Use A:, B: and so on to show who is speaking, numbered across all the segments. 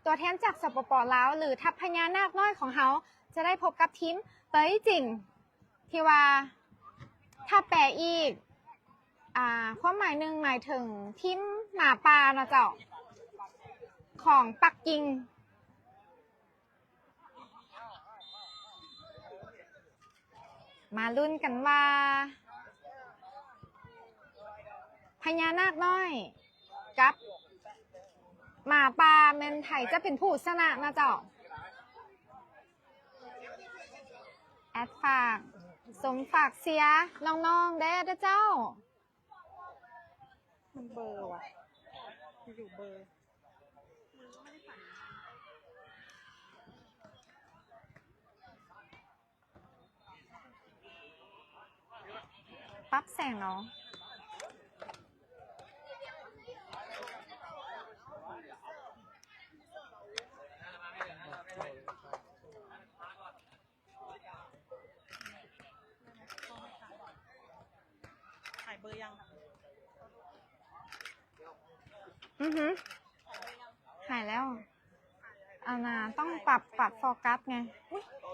A: ตัวแทนจากสปป.ลาวหรือทัพพญานาคน้อยของเขาจะได้พบกับทีมเตยจิงที่ว่าถ้าแปลอีกความหมายหนึ่งหมายถึงทีมหมาป่านะเจ้าของปักกิ่งมาลุ้นกันว่าพญานาคน้อยกับหมาป่าเมนไทยจะเป็นผู้ชนะนะเจ้าแอดฝากสมฝากเสียน้องๆได้นะเจ้ามันเบอร์ว่ะอยู่เบอร์ปั๊บแสงเนาะ
B: ถ่ายเบอร์ยัง
A: หายแล้วต้องปรับโฟกัสไง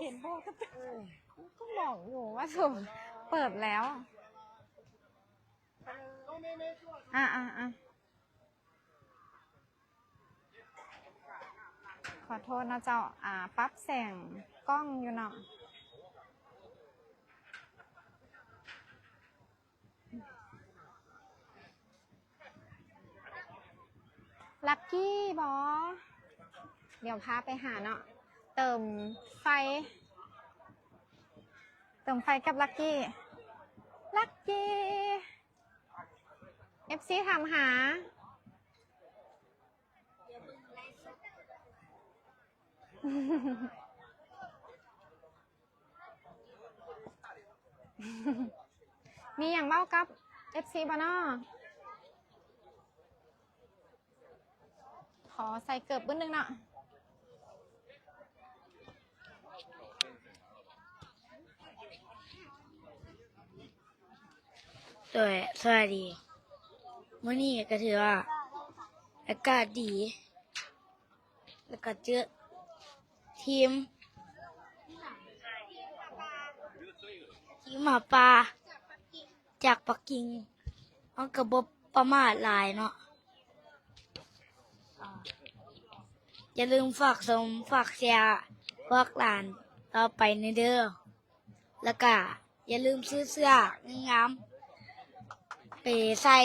B: เห็นโบก็
A: บอกอยู่ว่าสุ่มเปิดแล้วขอโทษนะเจ้าปรับแสงกล้องอยู่เนาะลักกี้บอเดี๋ยวพาไปหาเนาะเติมไฟกับลักกี้FC ถามหามีอย่างเบ้ากับ FC บ้านอขอใส่เกือบบึ้นนึงเนาะ
C: สวัสดีวันนี้ก็ถือว่าอากาศดีแล้วก็เจอทีมหมาป่าจากปักกิ่งมันก็บ่ประมาทหลายเนาะอย่าลืมฝากแชร์พวกหลานต่อไปในเด้อแล้วก็อย่าลืมซื้อเสื้องามไปใส่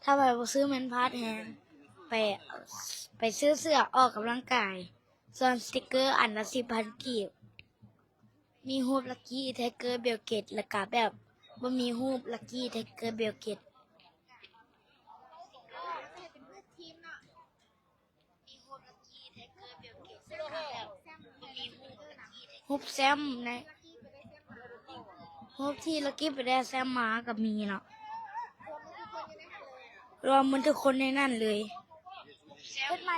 C: ถ้าไปซื้อเมนพาร์ทแฮงไปซื้อเสื้อออกกำลังกายส่วนสติกเกอร์อันละ10,000 กีบมีรูปลักกี้ไทเกอร์เบลเกตและก็แบบบ่มีรูปลักกี้ไทเกอร์เบลเกตรูปแซมนะรูปที่ลักกี้ไปได้แซมมากับมีเนาะรวมมันทุกคนในนั่นเลยเป็นไง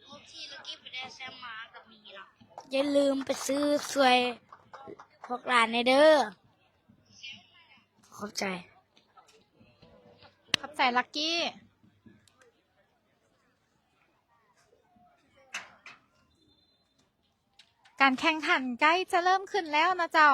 C: รูปที่ลักกี้ไปได้แซมมากับมีเนาะอย่าลืมไปซื้อสวยพวกหลานในเด้อขอบใจ
A: ลักกี้การแข่งขันใกล้จะเริ่มขึ้นแล้วนะเจ้า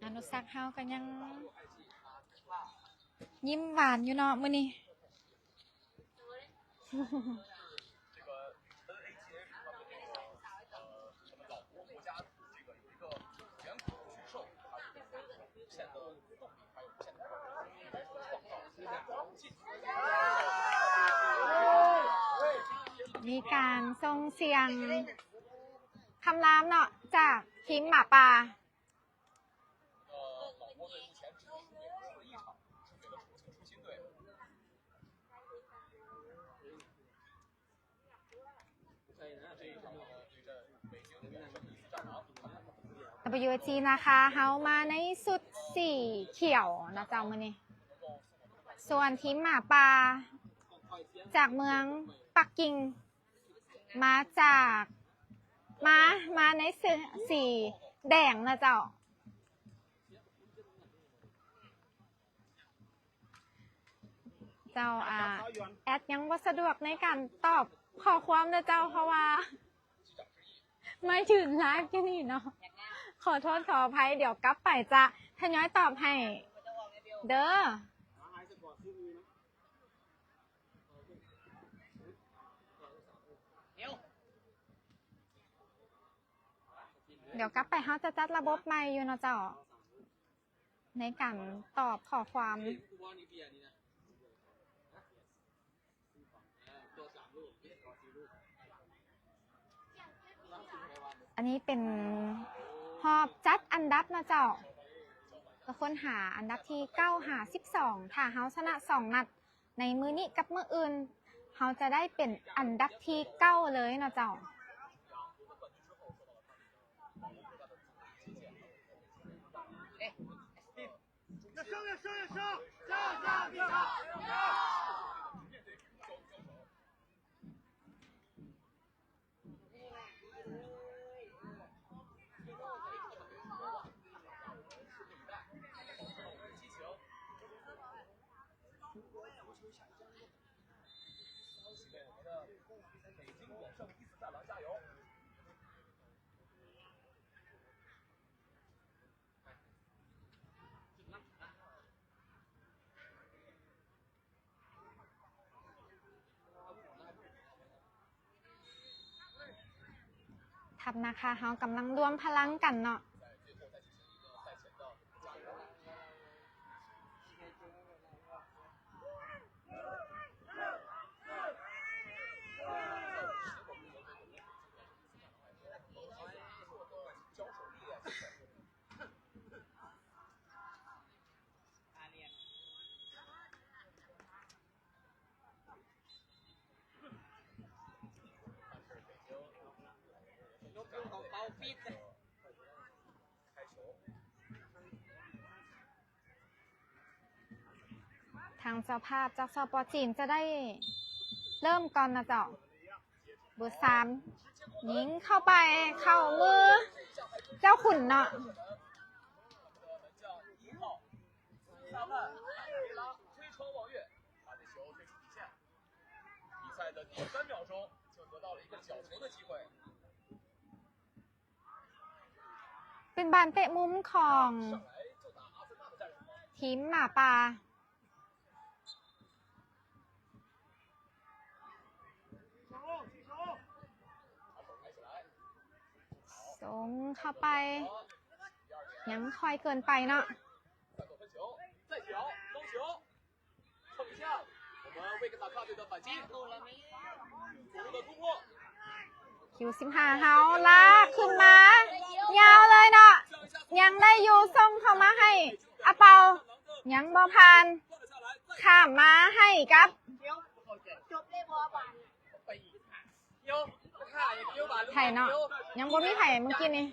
A: อนุสักเฮากันยังยิ้มหวานอยู่เนาะมื้อนี้มีการส่งเสียงคำรามเนาะจากทีมหมาป่า WG นะคะเฮามาในสุดสีเขียวนะเจ้ามือนี้ส่วนทีมหมาป่าจากเมืองปักกิ่งมาจากมาในสีแดงนะเจ้าแอดยังบ่สะดวกในการตอบข้อความนะเจ้าเพราะว่าไม่ถึงไลฟ์ที่นี่เนาะขอโทษขออภัยเดี๋ยวกลับไปจะทยอยตอบให้เด้อเดี๋ยวกลับไปเขาจะจัดระบบใหม่อยู่เนาะเจ้าในการตอบข้อความอันนี้เป็นหอบจัดอันดับนะเจ้าก็ค้นหาอันดับที่9หา12ถ้าเฮาชนะ2นัดในมือนี้กับมืออื่นเฮาจะได้เป็นอันดับที่9เลยนะเจ้าทับนะคะเฮากำลังรวมพลังกันเนาะทางเจ้าภาพจากสปอจีนจะได้เริ่มก่อนนะเจ้าเบอร์3ยิงเข้าไปเข้ามือเจ้าขุนเนาะเป็นบานเตะมุมของทีมหมาป่าส่งเข้าไปยังคอยเกินไปเนาะคิว15เฮาลากขึ้นมายาวเลยเนาะยังได้อยู่ส่งเข้ามาให้อาเปายังบ่ผ่านข้ามมาให้กับไผ่เนาะยังบ่มีไผ่เมื่อกี้นี่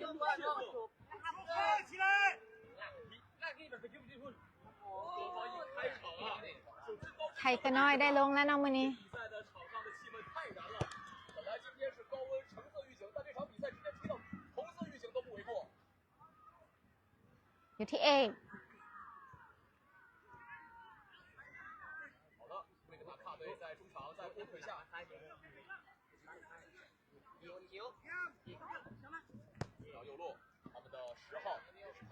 A: ไผ่ก็น้อยได้ลงแล้วเนาะมื้อนี้อยู่ที่เอก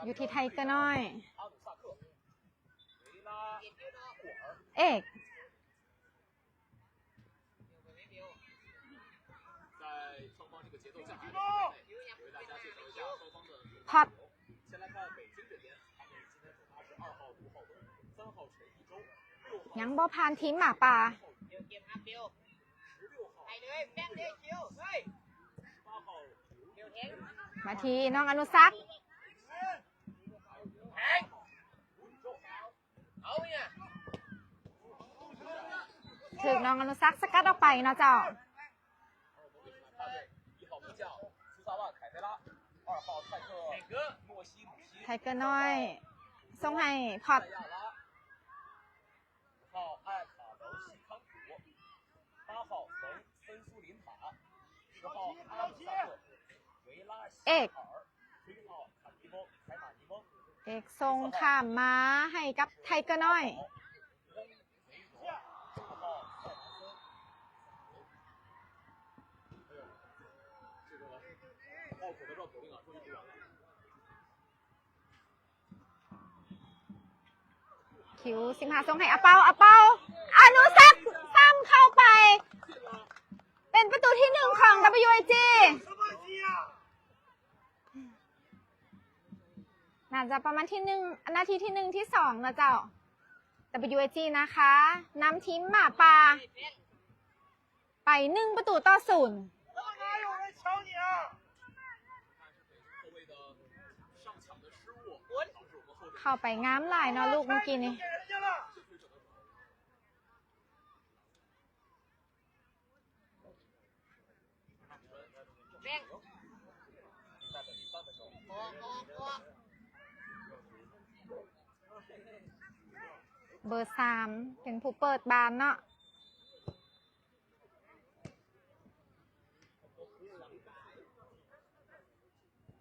A: อยู่ที่ไทยก็น้อยเอกพอดยังบ่ผ่านทีมหมาป่ามาทีน้องอนุสักถึงน้องอนุสักสกัดออกไปนะเจ้า ไทเกอร์น้อยส่งให้พอดเอกเอกส่งข้ามมาให้กับไทเกอร์น้อยคิว15ส่งให้อาเปาอนุสักซ้ำเข้าไป เป็นประตูที่1ของ WAG น่าจะประมาณที่1นาทีที่1ที่2นะเจ้า WAG นะคะนำทีมหมาป่าไป1-0เข้าไปง้ามหลายเนาะลูกเมื่อกี้นี้เบอร์3เป็นผู้เปิดบานเนาะ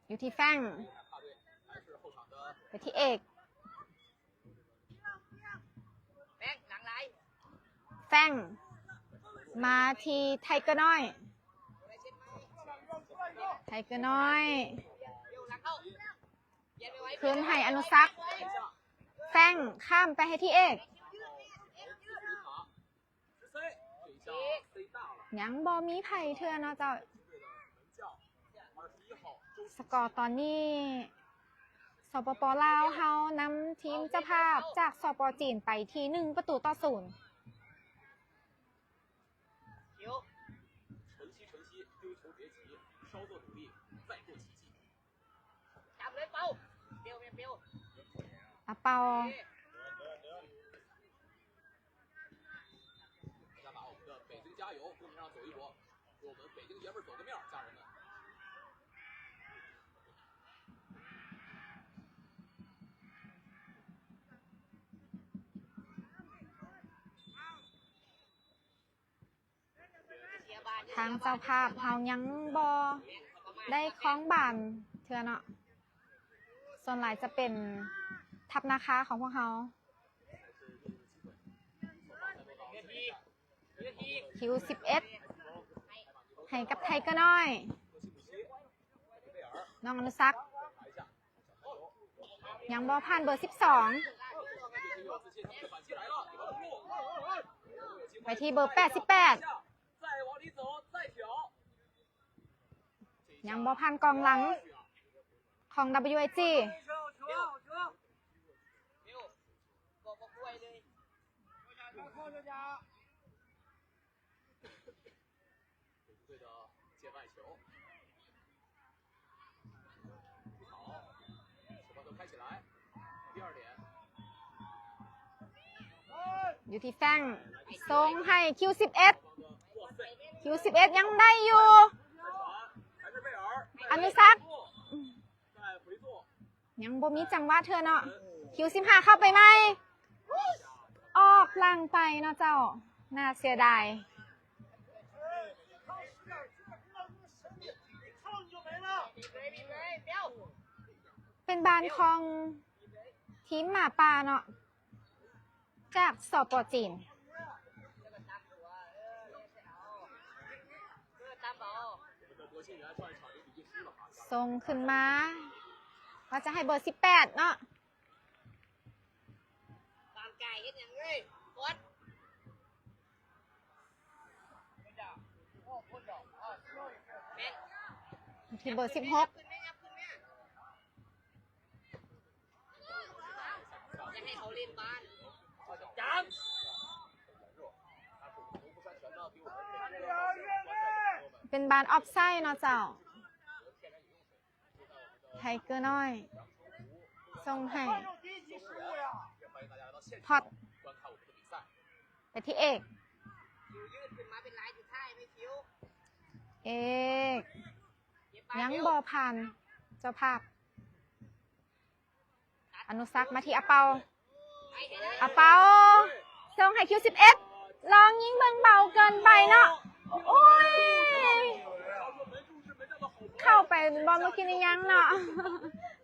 A: อยู่ที่แฟงไปที่เอกแฟงมาที่ไทเกอร์น้อยคืนให้อนุสักแฟงข้ามไปให้ที่เอกยังบอมีไผ่เทื่อเนาะเจ้าสกอร์ตอนนี้สปป.ลาวเฮานำทีมเจ้าภาพจากสป.จีนไปที่1-0อาเปาทางเจ้าภาพเฮายังบอได้คล้องบานเทื่อเนาะส่วนหลายจะเป็นทับนาคาของพวกเขาคิว11ให้กับไทเกอร์น้อยน้องอนุสักยังบอผ่านเบอร์12ไปที่เบอร์88ยังบอผ่านกองหลังของ WAG อยู่ที่แฟงส่งให้คิว11ยังได้อยู่อนุสักยังบ่มีจังหวะเธอเนาะคิว15เข้าไปไหมออกหลังไปเนาะเจ้าน่าเสียดายเป็นบานของทีมหมาป่าเนาะจากสป.จีนส่งขึ้นมาว่าจะให้เบอร์18เนาะที่เบอร์16เป็นบานออฟไซด์เนาะเจ้าไทเกอร์น้อยส่งให้พอดไปที่เอก ยังบอผ่านเจ้าภาพ อนุสักษ์มาที่อาเปาส่งให้คิว11ลองยิงเบิ่งเบาเกินไปเนาะโอ้ยเข้าไปบอลเมื่อกี้นี่ยังเนาะ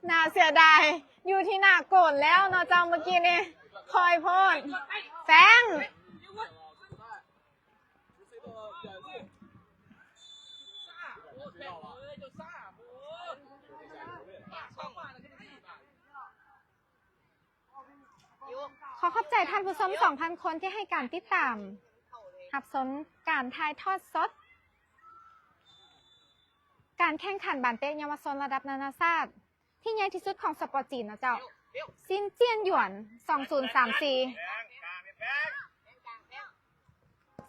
A: น่าเสียดายอยู่ที่หน้าโกนแล้วเนาะเจ้าเมื่อกี้นี่คอยโพดแฟงขอขอบใจท่านผู้ชม 2,000 คนที่ให้การติดตามรับชมการถ่ายทอดสด การแข่งขันบานเตะเยาวชนระดับนานาชาติที่ใหญ่ที่สุดของสปอร์ตจีนนะเจ้าซินเจียนหยวน 2034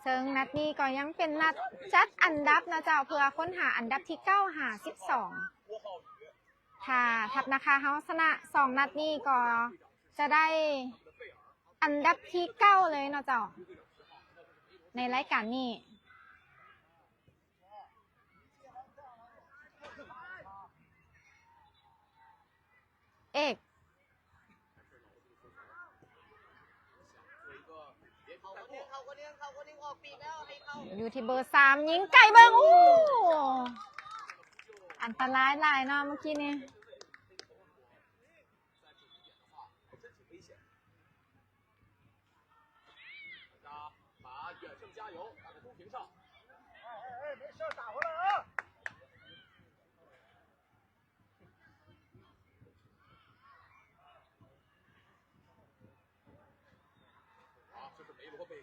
A: ซึ่งนัดนี้ก็ยังเป็นนัดจัดอันดับนะเจ้าเพื่อค้นหาอันดับที่9หา12ถ้าทัพนาคาเฮาชนะ2นัดนี้ก็จะได้อันดับที่9เลยเนาะเจ้าในรายการนี้เอกอยู่ที่เบอร์3ยิงไก่เบิงอู้อันตรายหลายเนาะเมื่อกี้นี้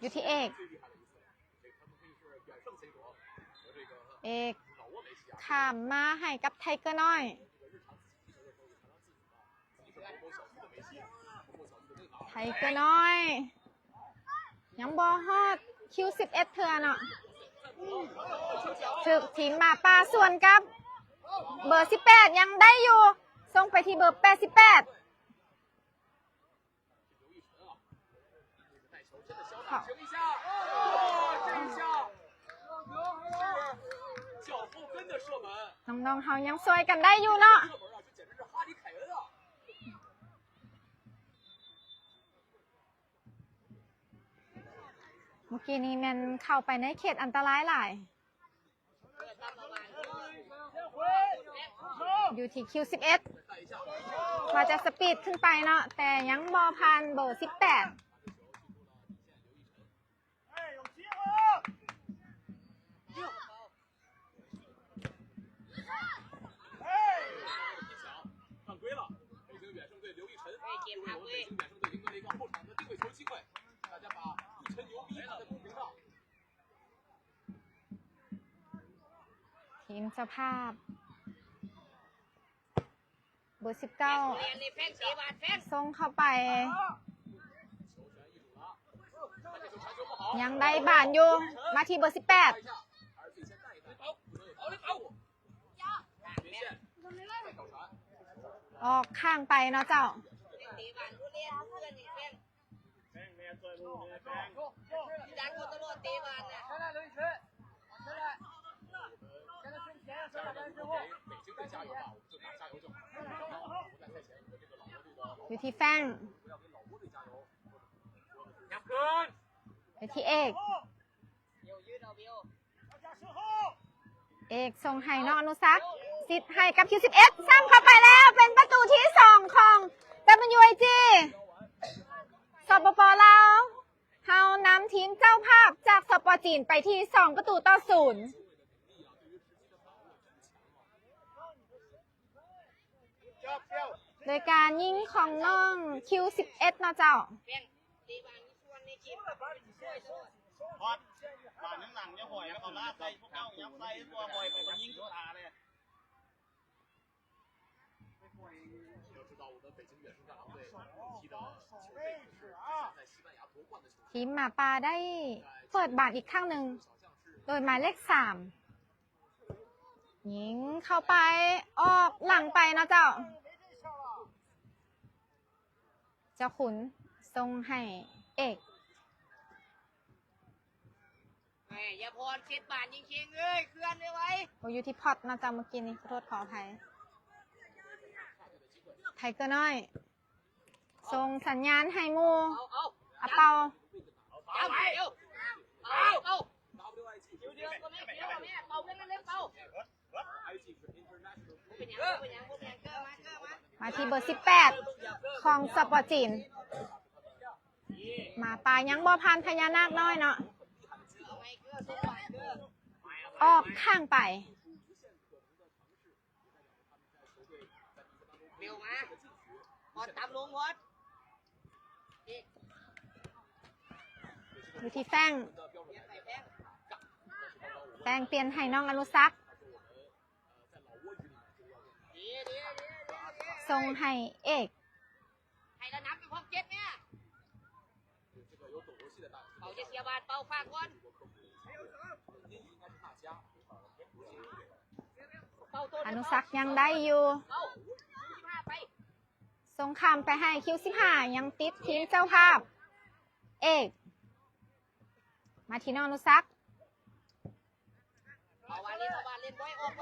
A: อยู่ที่เอกข้ามมาให้กับไทเกอร์น้อยยังบอฮอดคิว11เถื่อเนาะถึกทีมหมาป่าส่วนกับเบอร์18ยังได้อยู่ส่งไปที่เบอร์88น้องๆเขายังซวยกันได้อยู่เนาะเมื่อกี้นี้มันเข้าไปในเขตอันตรายหลายอยู่ที่คิว11ว่าจะสปีดขึ้นไปเนาะแต่ยังบอพันเบอร์18ทีมเจ้าภาพเบอร์19ส่งเข้าไปยังได้บานอยู่มาที่เบอร์18ออกข้างไปเนาะเจ้าอยู่ที่แฟงอยู่ที่เอกส่งให้น้องอนุสักษ์สิทธิ์ให้กับคิว11ซ้ำเข้าไปแล้วเป็นประตูที่2ของ WIG สปป.ลาวเฮานำทีมเจ้าภาพจากสป.จีนไปที่2-0โดยการยิงของน้องคิว11เนาะเจ้า
D: บ้านหลังเนี่ยหอยเขาลาดใส่พวกเจ้ายับใส่ตัวหอยไปมันยิงตัวตาเลย
A: ทีมหมาป่าได้เปิดบาทอีกข้างหนึ่งโดยหมายเลข3ยิงเข้าไปออกหลังไปนะเจ้าขุนทรงให้เอก
C: อย่าพรเช็ดบานยิงเชียงเอ้ยเคลื่อนไม่ไหว
A: โอ้อยู่ที่พอตนะจ๊ะเมื่อกี้นี้ขอโทษขออภัยไทเกอร์น้อย ส่งสัญญาณให้หมูอะเปา
C: เอาเร็วเอาคิวเดียวก็ไม่เดียวแม่เป่าเล่นเล่นเป่าเป็นยังเกอร์มา
A: มาที่เบอร์ 18 ของสปอร์ตจีน มาปลายยังบ่พันพญานาคน้อยเนาะ ออกข้างไป
C: เร็วมาพอตามลงพอด
A: อยู่ที่แฟงแฟงเปลี่ยนให้น้องอนุซักษ์ส่งให้เอก
C: ให้ระนับเป็นพวกเจ็ดเนี่ยเป่าจะเสียบาทเป่าฝากก่อน
A: อนุซักษ์ยังได้อยู่ส่งคำไปให้คิว15ยังติดทีมเจ้าภาพ เอก มาที่น้องอนุซักษ์
C: เอาวาเล่นบอยออก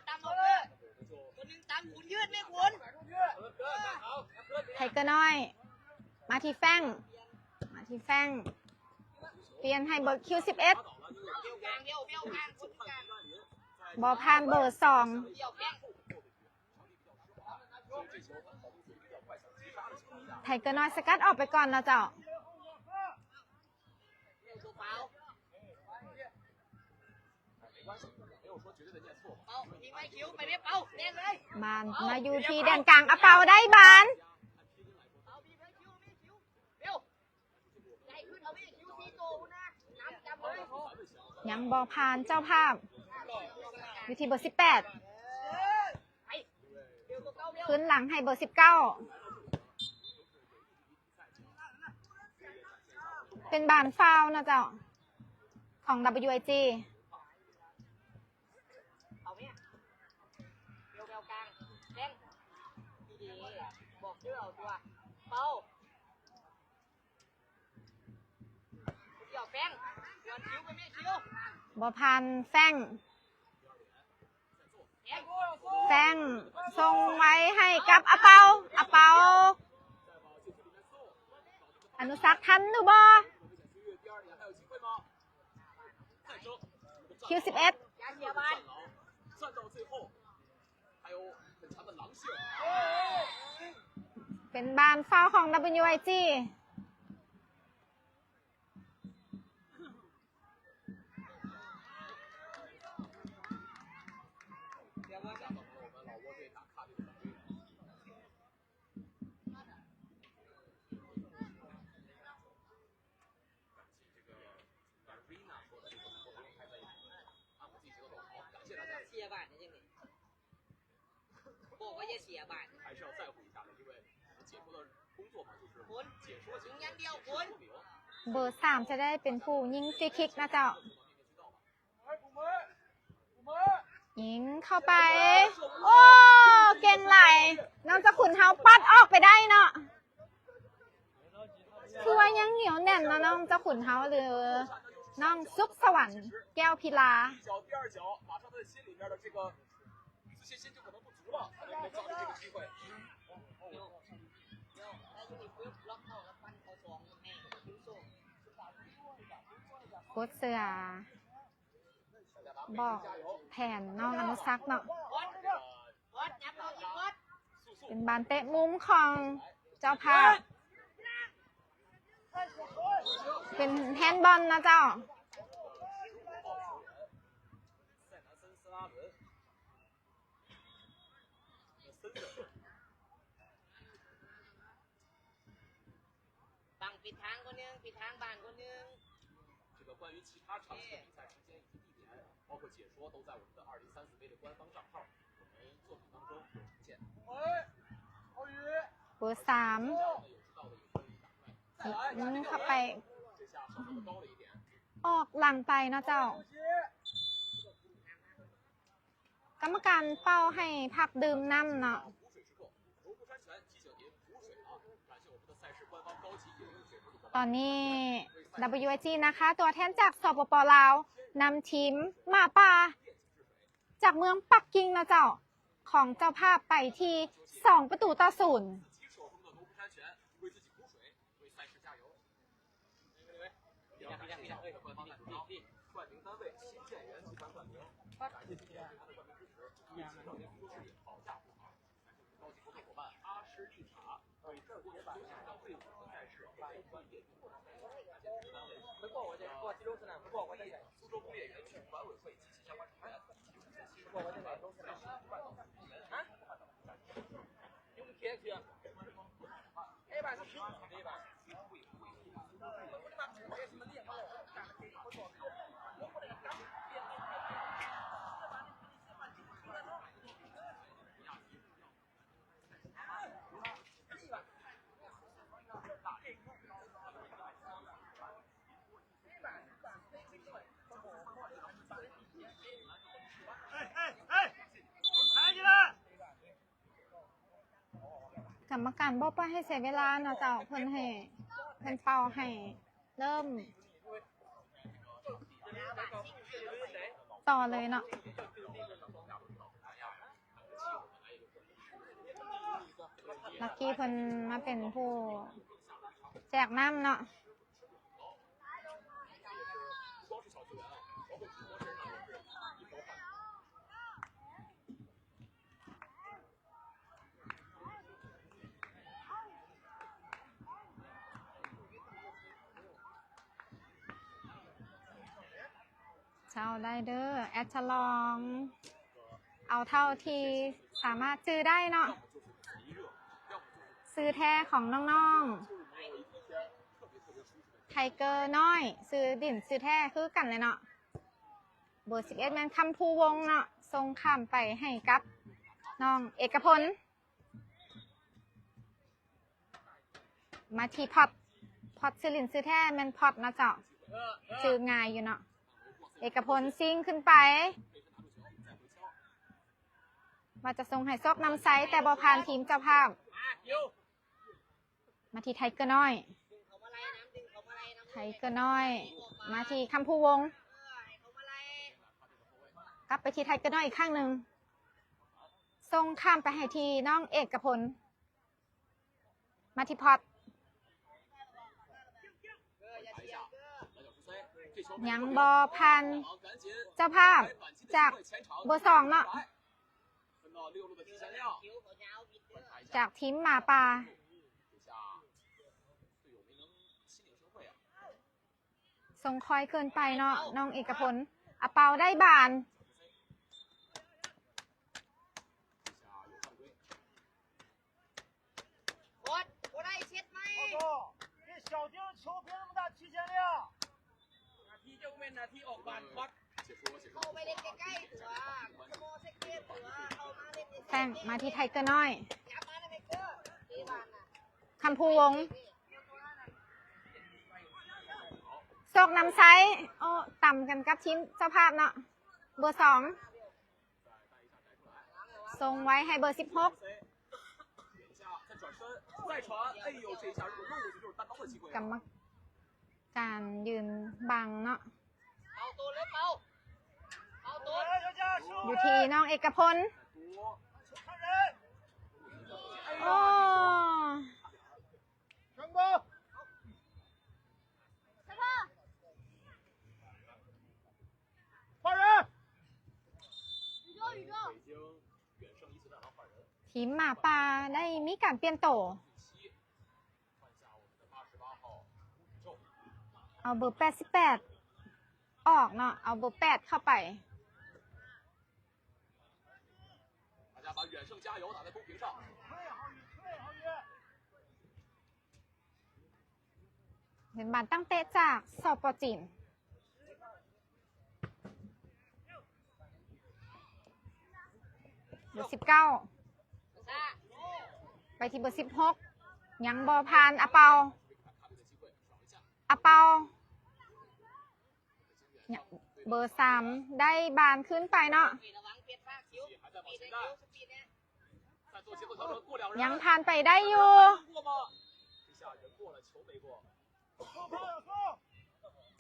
C: ตามออกเลยตัวนึงตามขุนยืดไม่ขุน
A: ไทเกอร์น้อย มาที่แฟงเปลี่ยนให้เบอร์คิว11
C: เบี้ยวกลางขุนกลาง
A: บอพานเบอร์ 2
C: เบี้ยวแข้ง
A: ไทเกอร์น้อยสกัดออกไปก่อนนะเจ้า
C: ตัวเปล่าเป่าทิ้งไว้คิวไปไม่เป่าเล่นเลย
A: บานมาอยู่ที่แดนกลางอะเปาได้บาน
C: เอาบีไปคิวเร็วใหญ่ขึ้นเอาบีคิวซีโตนะน้ำจำเลย
A: ยังบอพานเจ้าภาพ อยู่ที่เบอร์ 18 ขึ้นหลังให้เบอร์ 19 เป็นบานฟาวล์นะเจ้า ของ WIG
C: เอาเนี่ยเบี้ยวกลางเล่นดีบอกชื่อเอาตัวเป่าเกี่ยวแป้งย้อนคิวไปไม่คิว
A: บอพานแฟงส่งไว้ให้กับอะเปาอนุซักษ์ทันหรือบอคิว11
C: ยาเสียบาน
A: เป็นบานฟาวล์ของ WIG
C: เสียบานยังไงบอกว่าจะเสียบานคุณยิงยันเดียวคุณ
A: เบอร์ 3 จะได้เป็นผู้ยิงฟรีคิกนะเจ้า ยิงเข้าไป โอ้ เก่งไหลน้องจะขุนเท้าปัดออกไปได้เนาะคือว่ายังเหนียวแน่นนะน้องจะขุนเท้าหรือน้องซุปสวรรค์แก้วพิลา โค้ชเสือบอกแผนน้องอนุซักษ์เนาะเป็นบานเตะมุมของเจ้าภาพ เป็นแฮนด์บอลนะเจ้า
C: บังปิดทางคนนึงปิดทางบ้านคนนึง
D: 关于其他场次的比赛时间以及地点，包括解说，都在我们的2034杯的官方账号，我们作品当中有呈现。
A: เบอร์ 3ยิงเข้าไป ออกหลังไปนะเจ้า กรรมการเป้าให้พักดื่มน้ำเนาะ
D: 如不山泉提醒您补水了，感谢我们的赛事官
A: ตอนนี้ WIG นะคะ ตัวแทนจากสปปลาวนำทีมหมาป่าจากเมืองปักกิ่งนะเจ้าของเจ้าภาพไปที่2-0กรรมการบอกว่าให้เสียเวลานะเจ้าเพิ่นให้เพิ่นเป่าให้เริ่มต่อเลยเนาะลักกี้เพิ่นมาเป็นผู้แจกน้ำเนาะเช่าได้เด้อแอดฉลอง เอาเท่าที่สามารถซื้อได้เนาะซื้อแท้ของน้องๆไทเกอร์น้อยซื้อดินซื้อแท้คือกันเลยเนาะเบอร์11แมนคำภูวงเนาะส่งข้ามไปให้กับน้องเอกพลมาที่พอดซื้อดินซื้อแท้แมนพอดนะเจ้าซื้อง่ายอยู่เนาะเอกพลซิ่งขึ้นไปว่าจะส่งให้ซอกนำไซส์แต่บอพานทีมเจ้าภาพมาที่ไทเกอร์น้อยมาที่คำภูวงกลับไปที่ไทเกอร์น้อยอีกข้างหนึ่งส่งข้ามไปให้ทีน้องเอกพลมาที่พอดยังบอพันเจ้าภาพจากเบอร์2เนาะจากทีมหมาป่าทรงคอยเกินไปเนาะน้องเอกพลอาเปาได้บานแป้งมาที่ไทเกอร์น้อยคำภูวงโศกนำไซส์โอ้ต่ำกันกับทีมเจ้าภาพเนาะเบอร์2ส่งไว้ให้เบอร์16กรรมการยืนบังเนาะอยู่ที่น้องเอกพลโอ้ทีมหมาป่าได้มีการเปลี่ยนโตเอาเบอร์88ออกเนาะเอาเบอร์8เข้าไปเห็นบานตั้งเตะจากสปจีนเบอร์19ไปที่เบอร์16ยังบอพานอาเปาเบอร์3ได้บานขึ้นไปเนาะยังผ่านไปได้อยู่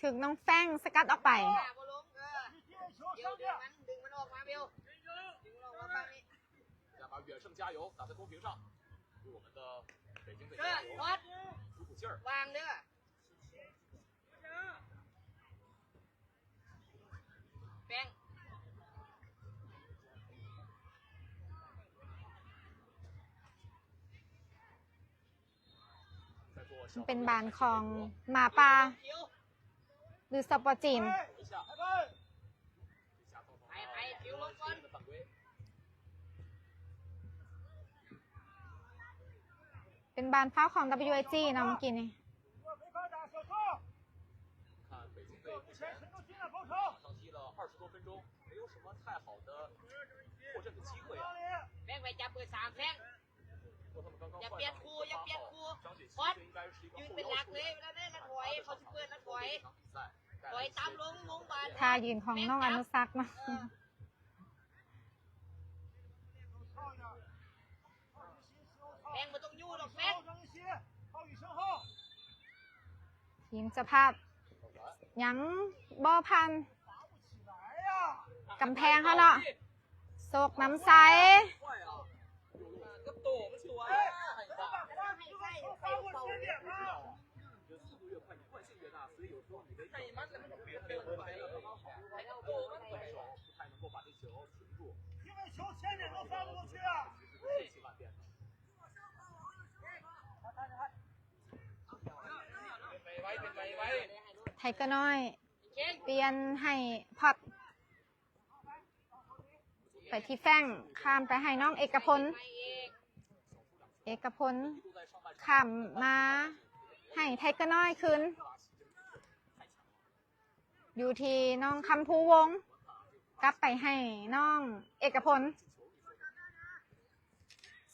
A: ถึงน้องแป้งสกัดออกไป
D: 再把远胜加油打在公屏上，为我们的北京队加油，鼓鼓劲儿。
C: วางเด้อ แป้ง
A: เป็นบานของหมาป่าหรือสปอร์ตจีน
C: ไปผิวลงก่อน
A: เป็นบานเฝ้าของ WAG เนาะเมื่อกี้นี่
D: 看北京队目前场上踢了20多分钟，没有什么太好的获阵的机会啊。
C: แป้งไปจับเบอร์3แป้ง
D: 不过他们刚刚
C: อย่า
D: 换
C: เปลี่ยน
D: 上
C: ครูอย่าเปลี่ยนครู
D: 张俊熙，
C: พอด
D: 这应该是一个
C: ยืน
D: 后
C: เป็น
D: 腰
C: หลัก
D: 出
C: เลย
D: 现
C: เวลาได้นักถอย
D: 他
C: เขา
D: 的
C: จะ
D: 场
C: เปิดนั
D: 上
C: กถอย
D: 这场比赛
C: ถอยตามลงวงบาล
A: ท่ายืนของน้องอนุสักเนาะ
C: แป้งไม่ต้องยู่หรอกแป้ง
A: ทีมเจะภาพยังบอพันกำแพงเขาเนาะโศกน้ำใส
D: 快啊！个躲不躲啊？你的速度越快，你惯性越大，所以有时候你的别人白了刚刚好，对手不太能够把这球停住。因为球前点都翻不过去啊！千奇万变的。
A: ไทเกอร์น้อย เปลี่ยนให้พอดไปที่แฟงข้ามไปให้น้องเอกพล เอกพลข้ามมาให้ไทเกอร์น้อยคืนอยู่ที่น้องคำภูวงศ์กลับไปให้น้องเอกพล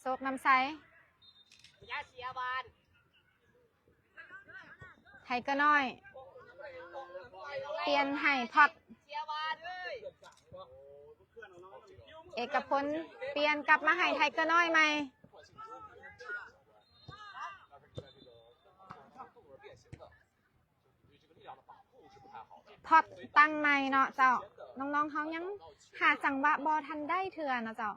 A: โศกน้ำใส
C: ยาเสียบาล
A: ไทเกอร์น้อย เปลี่ยนให้พอด
C: เสียบาลเลย
A: เอกพลเปลี่ยนกลับมาให้ไทเกอร์น้อยไหมพอดตั้งไม่เนาะเจ้า น้องๆเขายังหาจังหวะบอทันได้เถื่อนะเจ้า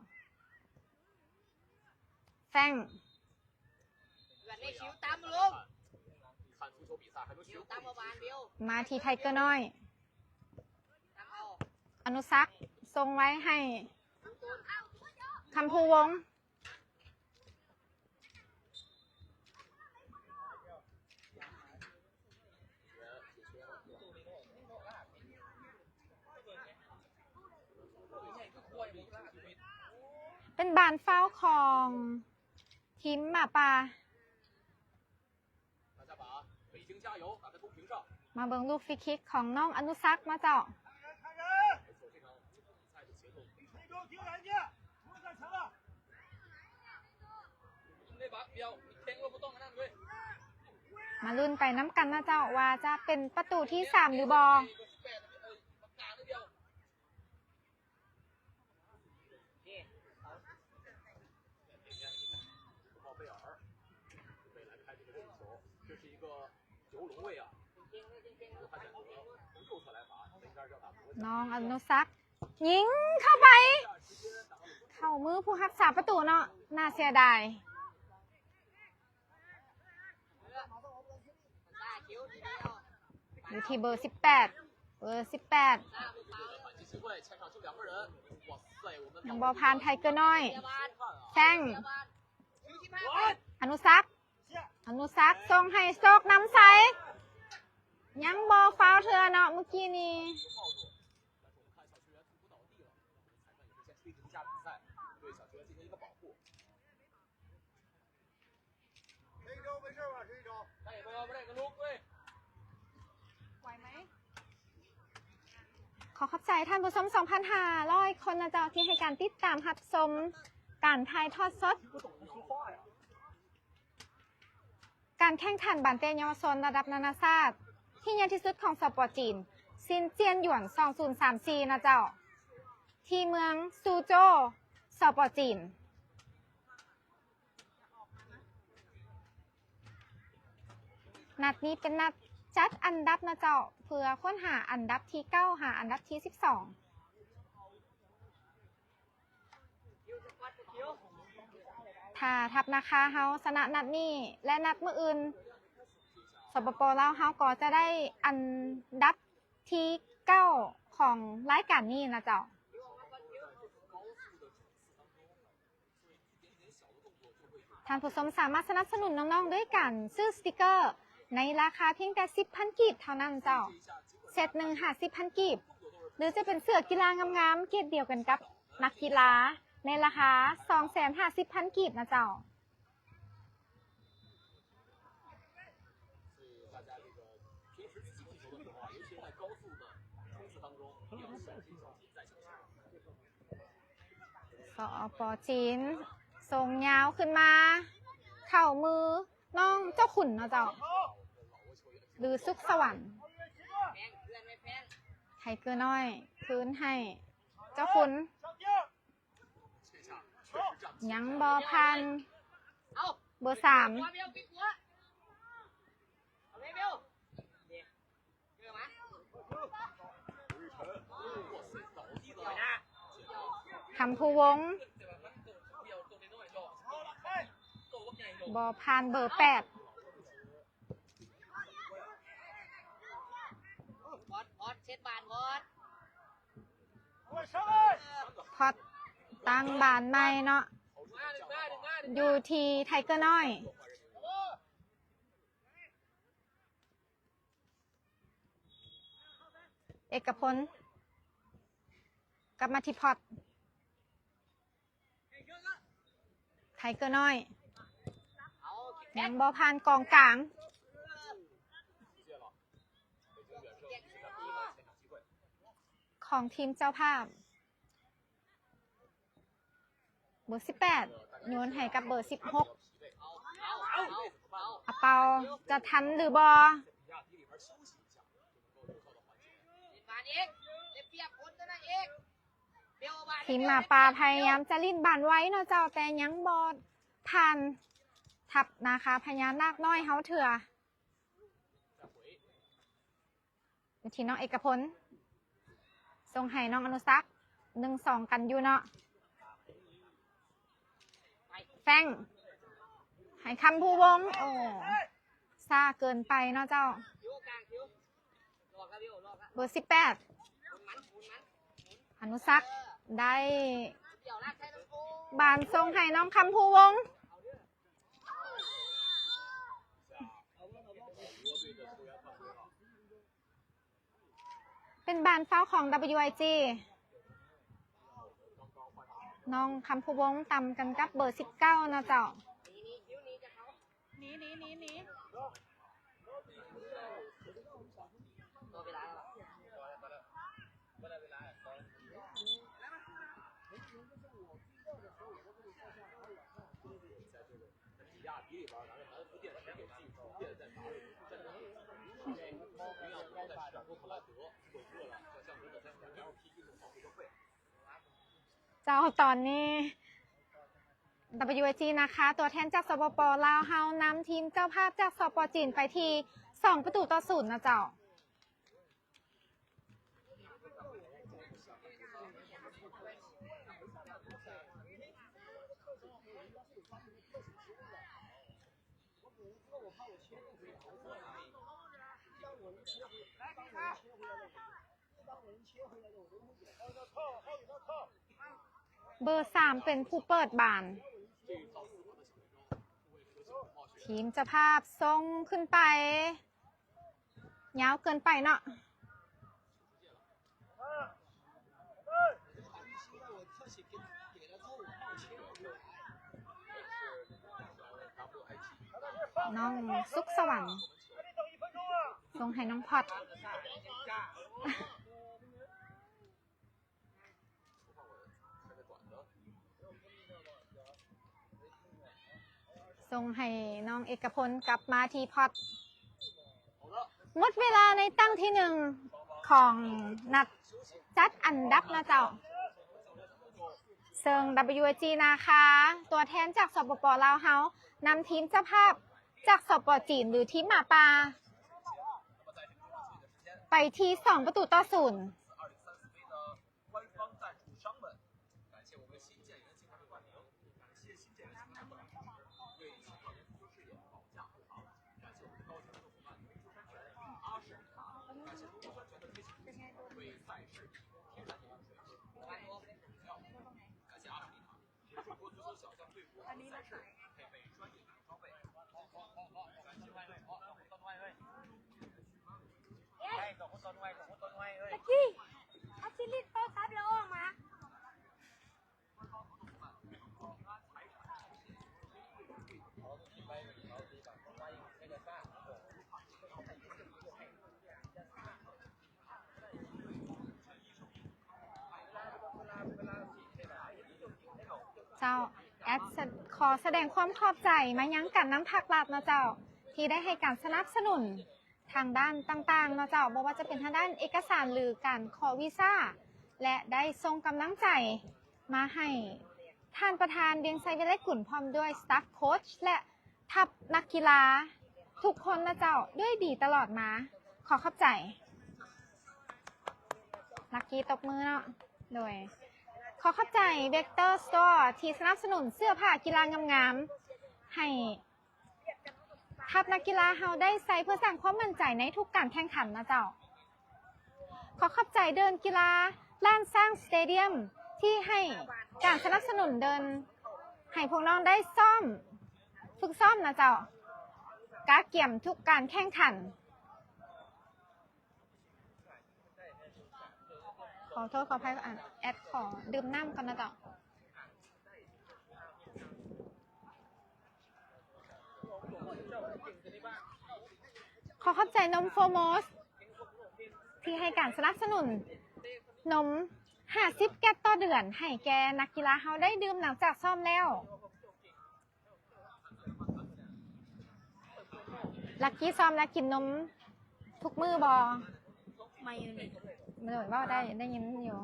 A: แฟง
C: เกิดในคิวตามลง
D: 看足球比赛还能学
C: คิว
D: 会
C: ตามมาบานเดียว
A: มาที่ไทเกอร์น้อย
C: ตามเอา
A: อนุสักษ์ทรงไว้ให้คำภูวงศ์เป็นบานเฝ้าของทีมหมาป่า
D: 大家把北京加油打在公屏上。
A: มาเบิ่งลูกฟรีคิกของน้องอนุสักษ์มาเจ้า
D: 没错，这场比赛的节奏非常。那把标，你天过不动，那对。
A: มาลุ้นไปน้ำกันนะเจ้าว่าจะเป็นประตูที่3หรือบอ
D: 冒贝尔准备来开这个任球，这是一个九龙位啊，他选择从右侧来罚，应该是要打左脚。
A: น้องอนุสักษ์ยิงเข้าไป เข้ามือผู้รักษาประตูเนาะน่าเสียดาย
C: ตาคิวทีเดียว
A: อยู่ที่เบอร์ 18 เบอร์ 18
D: 反击机会，前场就2个人，哇塞，我们
A: ยังบอลพานไทเกอร์น้อย
C: เสียบาล
A: แซง
C: เสียบาลคิวที่5
A: อนุสักษ์ส่งให้โซกน้ำใส ยังบอลฟาวล์เธอเนาะเมื่อกี้นี้
D: 有抱住，但是我们看小球员突不倒地了，裁判也是先推停一下比赛，对小球员进行一个保护。谁一招没事吧？谁一招？那也不要不那个撸，对。
B: ไหวไหม
A: ขอขอบใจท่านผู้ชม 2,500 คนนะเจ้าที่ให้การติดตามรับชมการถ่ายทอดสด
D: 不懂得说话呀。
A: การแข่งขันบานเตยเยาวชนระดับนานาชาติที่ใหญ่ที่สุดของสปอร์ตจีนซินเจียนหยวน 2034 นะเจ้า ที่เมืองซูโจวสปอร์ตจีน นัดนี้เป็นนัดจัดอันดับนะเจ้าเพื่อค้นหาอันดับที่9หาอันดับที่12ถ้าทัพนาคาเฮาชนะนัดนี้และนัดมื้ออื่นสปปลาวเฮาก็จะได้อันดับที่9ของรายการนี้นะเจ้าท่านผู้ชมสามารถสนับสนุนน้องๆด้วยกันซื้อสติกเกอร์ในราคาเพียงแต่ 10,000 กีบเท่านั้นเจ้าเซตหนึ่ง50,000 กีบหรือจะเป็นเสื้อกีฬางามๆเกียรติเดียวกันกับนักกีฬาในราคา 250,000 กีบนะเจ้าสปจีนทรงยาวขึ้นมาเข่ามือน้องเจ้าขุนเนาะเจ้าหรือสุขสวรรค์ไทเกอร์น้อยพื้นให้เจ้าขุนยังบอพันเบอร์3คำภูวงบอพันเบอร์8พอดตั้งบานใหม่เนาะอยู่ที่ไทเกอร์น้อยเอกพลกลับมาที่พอดไทเกอร์น้อยยังบอพันกองกลางของทีมเจ้าภาพเบอร์18โยนให้กับเบอร์16อาเปาจะทันหรือบอทีมหมาป่าพยายามจะลิ้นบานไว้เนาะเจ้าแต่ยังบอทันทับนะคะพญานาคน้อยเฮาเถื่อทีน้องเอกพลส่งให้น้องอนุสัก1-2กันอยู่เนาะแฟงให้คำผู้วงโอ้ซ่าเกินไปเนาะเจ้าเบอร์18อนุสักได้บานส่งให้น้องคำผู้วงเป็นบานเฝ้าของ WIG น้องคำพูวงต่ำกันกับเบอร์19นะเจ้า
B: หนี
A: เจ้าตอนนี้ WIG นะคะตัวแทนจากสปปลาวเฮานำทีมเจ้าภาพจากสปจีนไปที่2-0นะเจ้าเบอร์3เป็นผู้เปิดบานทีมเจ้าภาพส่งขึ้นไปยาวเกินไปเนาะน้องสุขสวรรค์ส่งให้น้องพอดส่งให้น้องเอกพลกลับมาที่พอดหมดเวลาในตั้งที่1ของนัดจัดอันดับนะเจ้าเซิง WIG นะคะตัวแทนจากสปปลาวเฮานำทีมเจ้าภาพ จากสปจีนหรือทีมหมาป่าไปที่2-0
D: 官方赞助商们，感谢我们新建员集团的冠名，感谢新建员集团的冠名，为青少年足球事业保驾护航，感谢我们的高层伙伴梅竹山泉、阿什利卡，感谢龙珠山泉的贴心助力，为赛事提供天然饮水、天然饮水饮料，感谢阿什利卡，为中国足球小将队伍和赛事配备专业运动装备。感谢外围，到外围。
C: อาชิลิตโตซับแล้วออกมา
A: เจ้าแอดขอแสดงความขอบใจมายังกันน้ำพักรัฐนะเจ้าที่ได้ให้การสนับสนุนทางด้านต่างๆนะเจ้าบอกว่าจะเป็นทางด้านเอกสารหรือการขอวีซ่าและได้ส่งกำลังใจมาให้ท่านประธานเดียงไซเวเลกุ่นพร้อมด้วยสตาฟโค้ชและทัพนักกีฬาทุกคนนะเจ้าด้วยดีตลอดมาขอขอบใจลักกี้ตบมือเนาะโดยขอขอบใจเวกเตอร์สโตร์ที่สนับสนุนเสื้อผ้ากีฬางามๆให้ทัพนักกีฬาเฮาได้ใส่เพื่อสร้างความมั่นใจในทุกการแข่งขันนะเจ้าขอขอบใจเดินกีฬาล้านสร้างสเตเดียมที่ให้การสนับสนุนเดินให้พวกน้องได้ฝึกซ้อมนะเจ้ากาเกี่ยมทุกการแข่งขันขอโทษขออภัยอ่านแอดขอดื่มน้ำก่อนนะเจ้าขอขอบใจนมโฟโมสที่ให้การสนับสนุนนม50 แก้วต่อเดือนให้แกนักกีฬาเฮาได้ดื่มหลังจากซ้อมแล้วลักกี้ซ้อมแล้วกินนมทุกมื้อบอ
C: มาอยู่นี่
A: เหมือนว่าได้ยินอยู่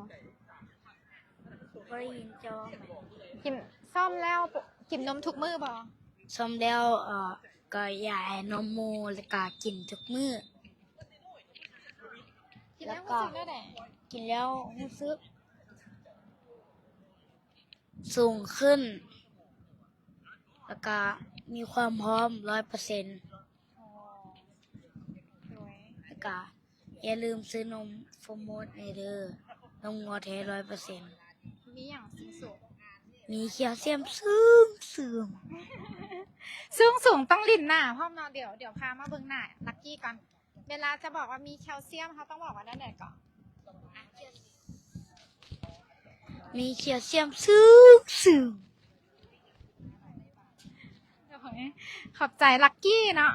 C: บริยินจอม
A: กินซ้อมแล้วกินนมทุกมื้อบอ
C: ซ้อมแล้วก็ยายนมมูแล้วก็กินทุกมื้อ
A: กินแล้วรู้สึกได้ไหน
C: กินแล้วรู้สึกสูงขึ้น แล้วก็มีความพร้อม 100%แล้วก็อย่าลืมซื้อนมโฟร์โมสในเด้อนมงัวแท้ 100%
A: มีอย่างสูง
C: มีแคลเซียมสูง
A: สูงต้องลิ้นหน้าพ่อมนอนเดี๋ยวพามาเบิ่งหน้าลักกี้ก่อนเวลาจะบอกว่ามีแคลเซียมเขาต้องบอกว่าด้านไหนก่อน
C: มีแคลเซียมสูง
A: ขอบใจลักกี้เนาะ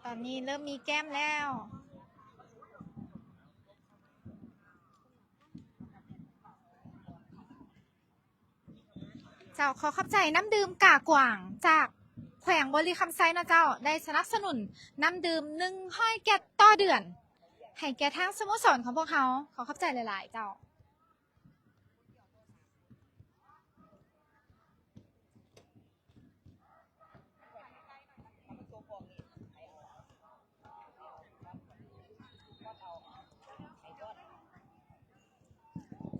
A: ตอนนี้เริ่มมีแก้มแล้วเจ้าขอขอบใจน้ำดื่มกากว่างจากแขวงบริคำไซนะเจ้าได้สนับสนุนน้ำดื่ม100 แก้วต่อเดือนให้แก่ทางสโมสรของพวกเขาขอขอบใจหลายๆเจ้า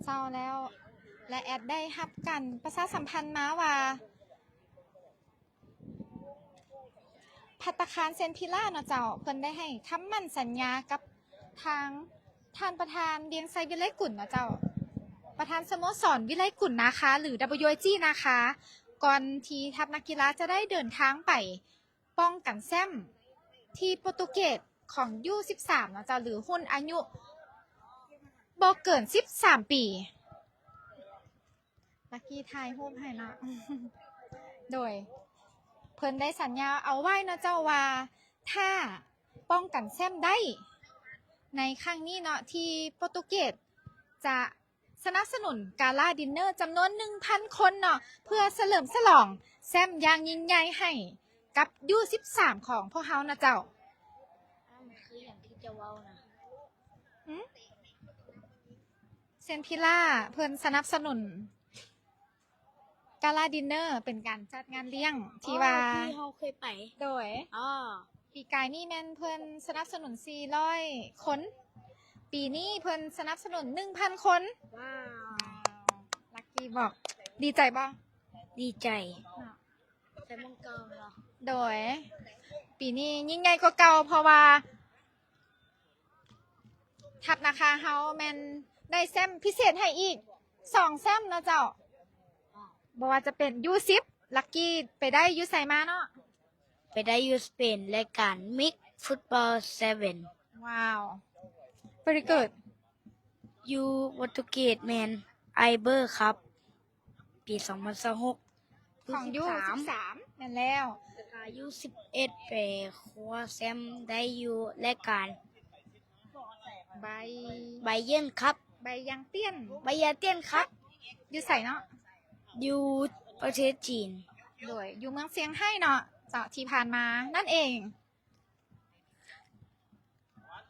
A: เจ้าแล้วและแอดได้รับกันประชาสัมพันธ์มาว่าภัตตาคารเซนพิล่าเนาะเจ้าเพิ่นได้ให้คำมั่นสัญญากับทางท่านประธานเดียงไซวิไลกุ่นเนาะเจ้าประธานสโมสรวิไลกุ่นนะคะหรือ WG นะคะก่อนที่ทัพนักกีฬาจะได้เดินทางไปป้องกันแชมป์ที่โปรตุเกสของ U13 เนาะเจ้าหรือหุ้นอายุบ่เกิน13 ปีลักกี้ทายรูปให้เนาะ โดยเพิ่นได้สัญญาเอาไว้เนาะเจ้าว่าถ้าป้องกันแชมป์ได้ในครั้งนี้เนาะที่โปรตุเกสจะสนับสนุนกาล่าดินเนอร์จำนวน 1,000 คนเนาะเพื่อเฉลิมฉลองแชมป์อย่างยิ่งใหญ่ให้กับ U13 ของพวกเฮานะเจ้า
C: มันคืออย่างที่จะเว้านะ
A: เซนพิล่าเพิ่นสนับสนุน กาลาดินเนอร์เป็นการจัดงานเลี้ยงที่ว่า
C: ที่เขาเคยไป
A: โดย
C: อ๋อ
A: ปีกายนี่แม่นเพิ่นสนับสนุน400 คน ปีนี้เพิ่นสนับสนุน 1,000 คน
C: ว้าว
A: ลักกี้บอกดีใจบ่
C: ดีใจใส่มงกรเหรอ
A: โดย ปีนี้ยิ่งใหญ่กว่าเก่าเพราะว่าทับนะคะเฮาแม่นได้แซมพิเศษให้อีก2แซมเนาะเจ้าบ่ว่าจะเป็นU10ลักกี้ไปได้ยูไสมาเนาะ
C: ไปได้ยูสเปนรายการมิกฟุตบอล7
A: ว้าว very good
C: ยูโปรตุเกสแมนไอเบอร์ครับปี2026
A: ของยู
C: 13
A: 13นั่นแล้ว
C: แล้วก็ยู11ไปคว้าแชมป์ได้อยู่รายการ
A: ใบ
C: ไบเยิร์นครับ
A: ใบยังเตี้ยน
C: ไบเยร์นเตียนครับ
A: ยูไสเนาะ
C: อยู่ประเทศจีน
A: โดยอยู่เมืองเซียงไฮ้เนาะเจ้าที่ผ่านมานั่นเอง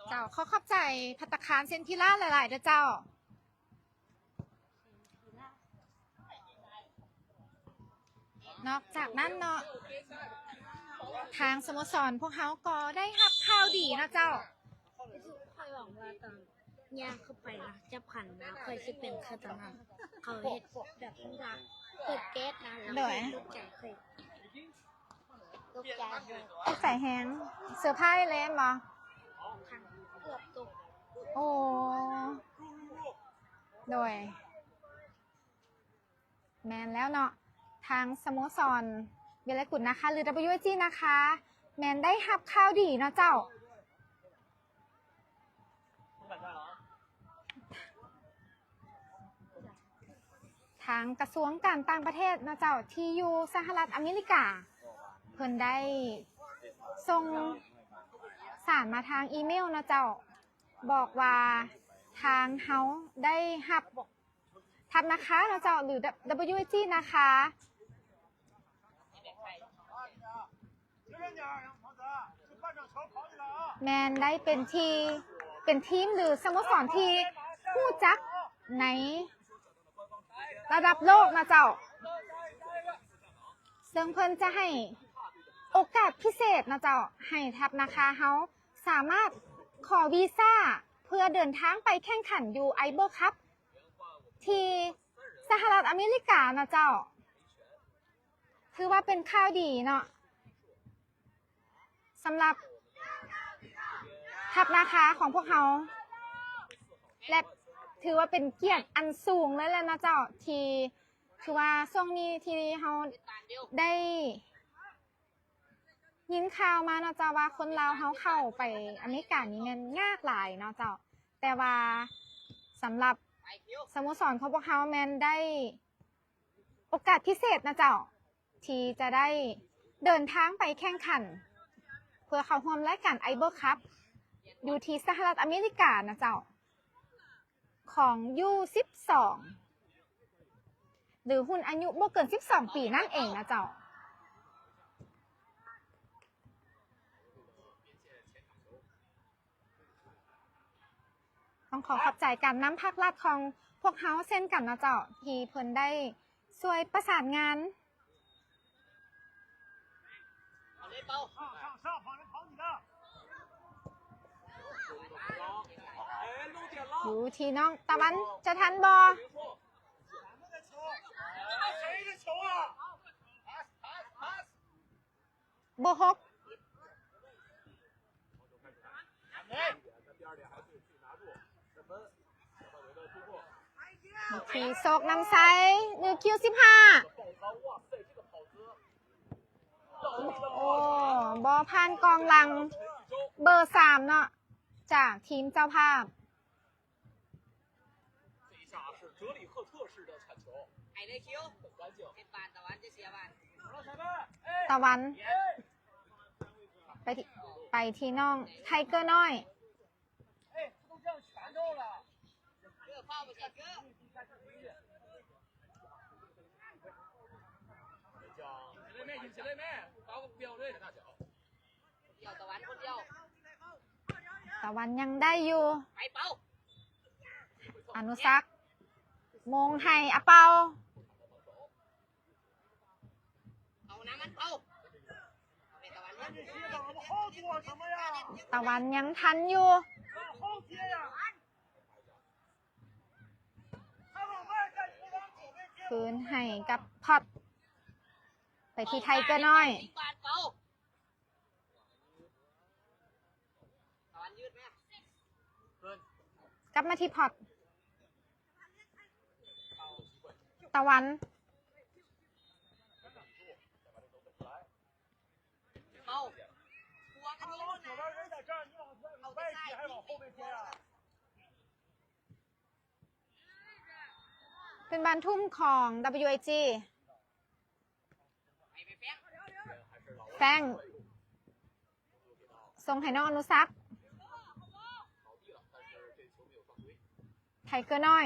A: เจ้าขอขอบใจภัตตาคารเซนทิล่าหลายๆเด้อเจ้า นอกจากนั้นเนาะทางสโมสรพวกเขาก็ได้รับข่าวดีนะเจ้า
C: ค่อยหวังว่าตอนย่างเข้าไปนะจะผ่านนะค่อยสิเป็นคือตอนนั้นเขาเฮ็ดแบบรักเปิดแก๊สนะแล้วค่อยตกใจเคยตกใจเลย
A: ตกใส่แฮงเซอร์ไพรส์เลยแม่นบ่
C: ทางเกือบตก
A: โอ้โดย แมนแล้วเนาะทางสโมสรเวลกุลนะคะ หรือ WG นะคะ แมนได้รับข่าวดีเนาะเจ้า ทางกระทรวงการต่างประเทศเนาะเจ้าที่อยู่สหรัฐอเมริกา เพิ่นได้ส่งสารมาทางอีเมลเนาะเจ้า บอกว่าทางเฮาได้รับทับนะคะเนาะเจ้าหรือ WG นะคะ แมนได้เป็นทีมหรือสโมสรที่ผู้จักในระดับโลกนะเจ้า ซึ่งเพิ่นจะให้โอกาสพิเศษนะเจ้า ให้ทับนะคะเฮาสามารถขอวีซ่าเพื่อเดินทางไปแข่งขันยูไอเบอร์คัพที่สหรัฐอเมริกานะเจ้า ถือว่าเป็นข่าวดีเนาะสำหรับทัพนะคะของพวกเขาและถือว่าเป็นเกียรติอันสูงเลยแหละนะเจ้าที่คือว่าช่วงนี้ที่เขาได้ยินข่าวมาเนาะเจ้าว่าคนลาวเขาเข้าไปอเมริกานี่มันยากหลายเนาะเจ้าแต่ว่าสำหรับสโมสรของพวกเขาแมนได้โอกาสพิเศษนะเจ้าที่จะได้เดินทางไปแข่งขันเพื่อเข้าร่วมรายการไอเบอร์คัพอยู่ที่สหรัฐอเมริกานะเจ้าของ U12 หรือหุ้นอายุบ่เกิน12 ปีนั่นเองนะเจ้าต้องขอขอบใจการนำภาครัฐของพวกเฮาเส้นกันนะเจ้าที่เพิ่นได้ช่วยประสานงานอยู่ที่น้องตะวันจะทันบอโบฮกทีโศกนำไซนิวคิว15โอ้บอพานกองหลังเบอร์3เนาะจากทีมเจ้าภาพตะวันไปที่น้องไทเกอร์น้อยตะวันยังได้อยู่อนุสักมงไห้อะเปา
D: 你洗澡往后躲什么呀？
A: ตะวันยังทันอยู่
D: 往后接呀！还往外干，你往左边接。
A: คืนให้กับพอดไปที่ไทเกอร์น้อย กลับมาที่พอดตะวัน
D: 他往左边人在这儿，你往外接还往后边接呀？
A: เป็นบานทุ่มของ WAG แฟงส่งให้น้องอนุสักษ์ไทเกอร์น้อย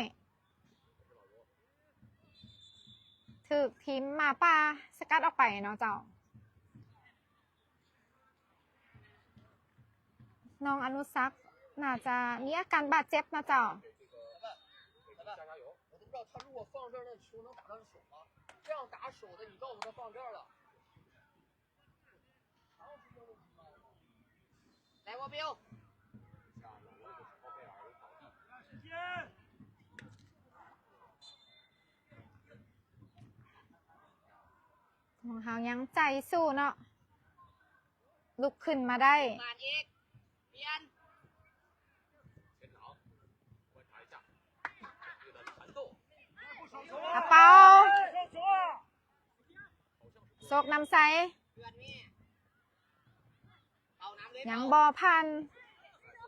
A: ถึกทีมหมาป่าสกัดออกไปเนาะเจ้า น้องอนุสักษ์น่าจะมีอาการบาดเจ็บนะเจ้า
E: 我都不知道他如果放这儿，那球能打到手吗？这样打手的，你告诉他放这儿了。来，我标。
D: 时间。
A: ของเขายังใจสู้เนาะลุกขึ้นมาได้
E: 慢一，边。
D: 前场观察一下这个缠斗，不手球
A: กระเป๋า
D: 手球啊！
A: โศกนำไซ
E: เพื่อนนี่เอาน้ำเลย
A: ยังบอพัน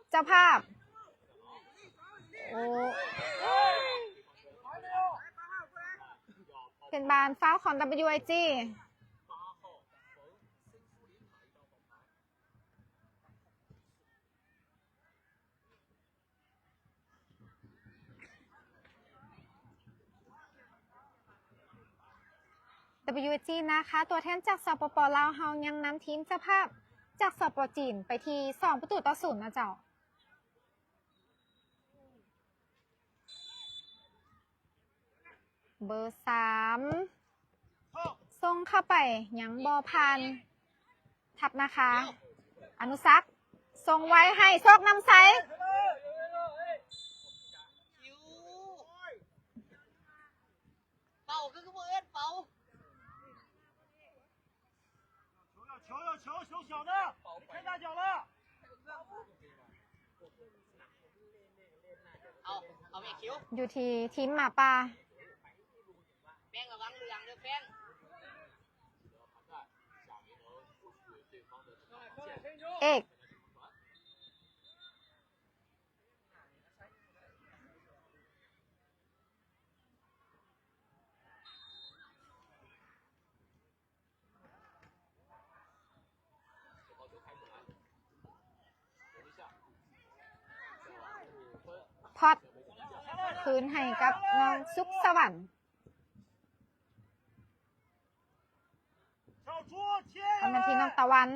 A: เจ้าภาพ โอ้เป็นบานฟ้าวของ WIG WG นะคะ ตัวแทนจากสปปลาวเฮายังนำทีมเจ้าภาพจากสปปจีนไปที่2-0นะเจ้า เบอร์3ส่งเข้าไปยังบอพันทับนะคะ อนุสักษ์ส่งไว้ให้โซกนำไซ
E: คิวเป่าก็คือเอิ้นเป่า
D: 球小的，别开大脚了。
E: เอาแม่คิว
A: อยู่ที่ทีมหมาป่า
E: แป้งระวังเหลืองเด้อแป้ง
A: เอก พอดคืนให้กับน้องสุขสวรรค์
D: 小猪接
A: เอามาที่น้องตะวัน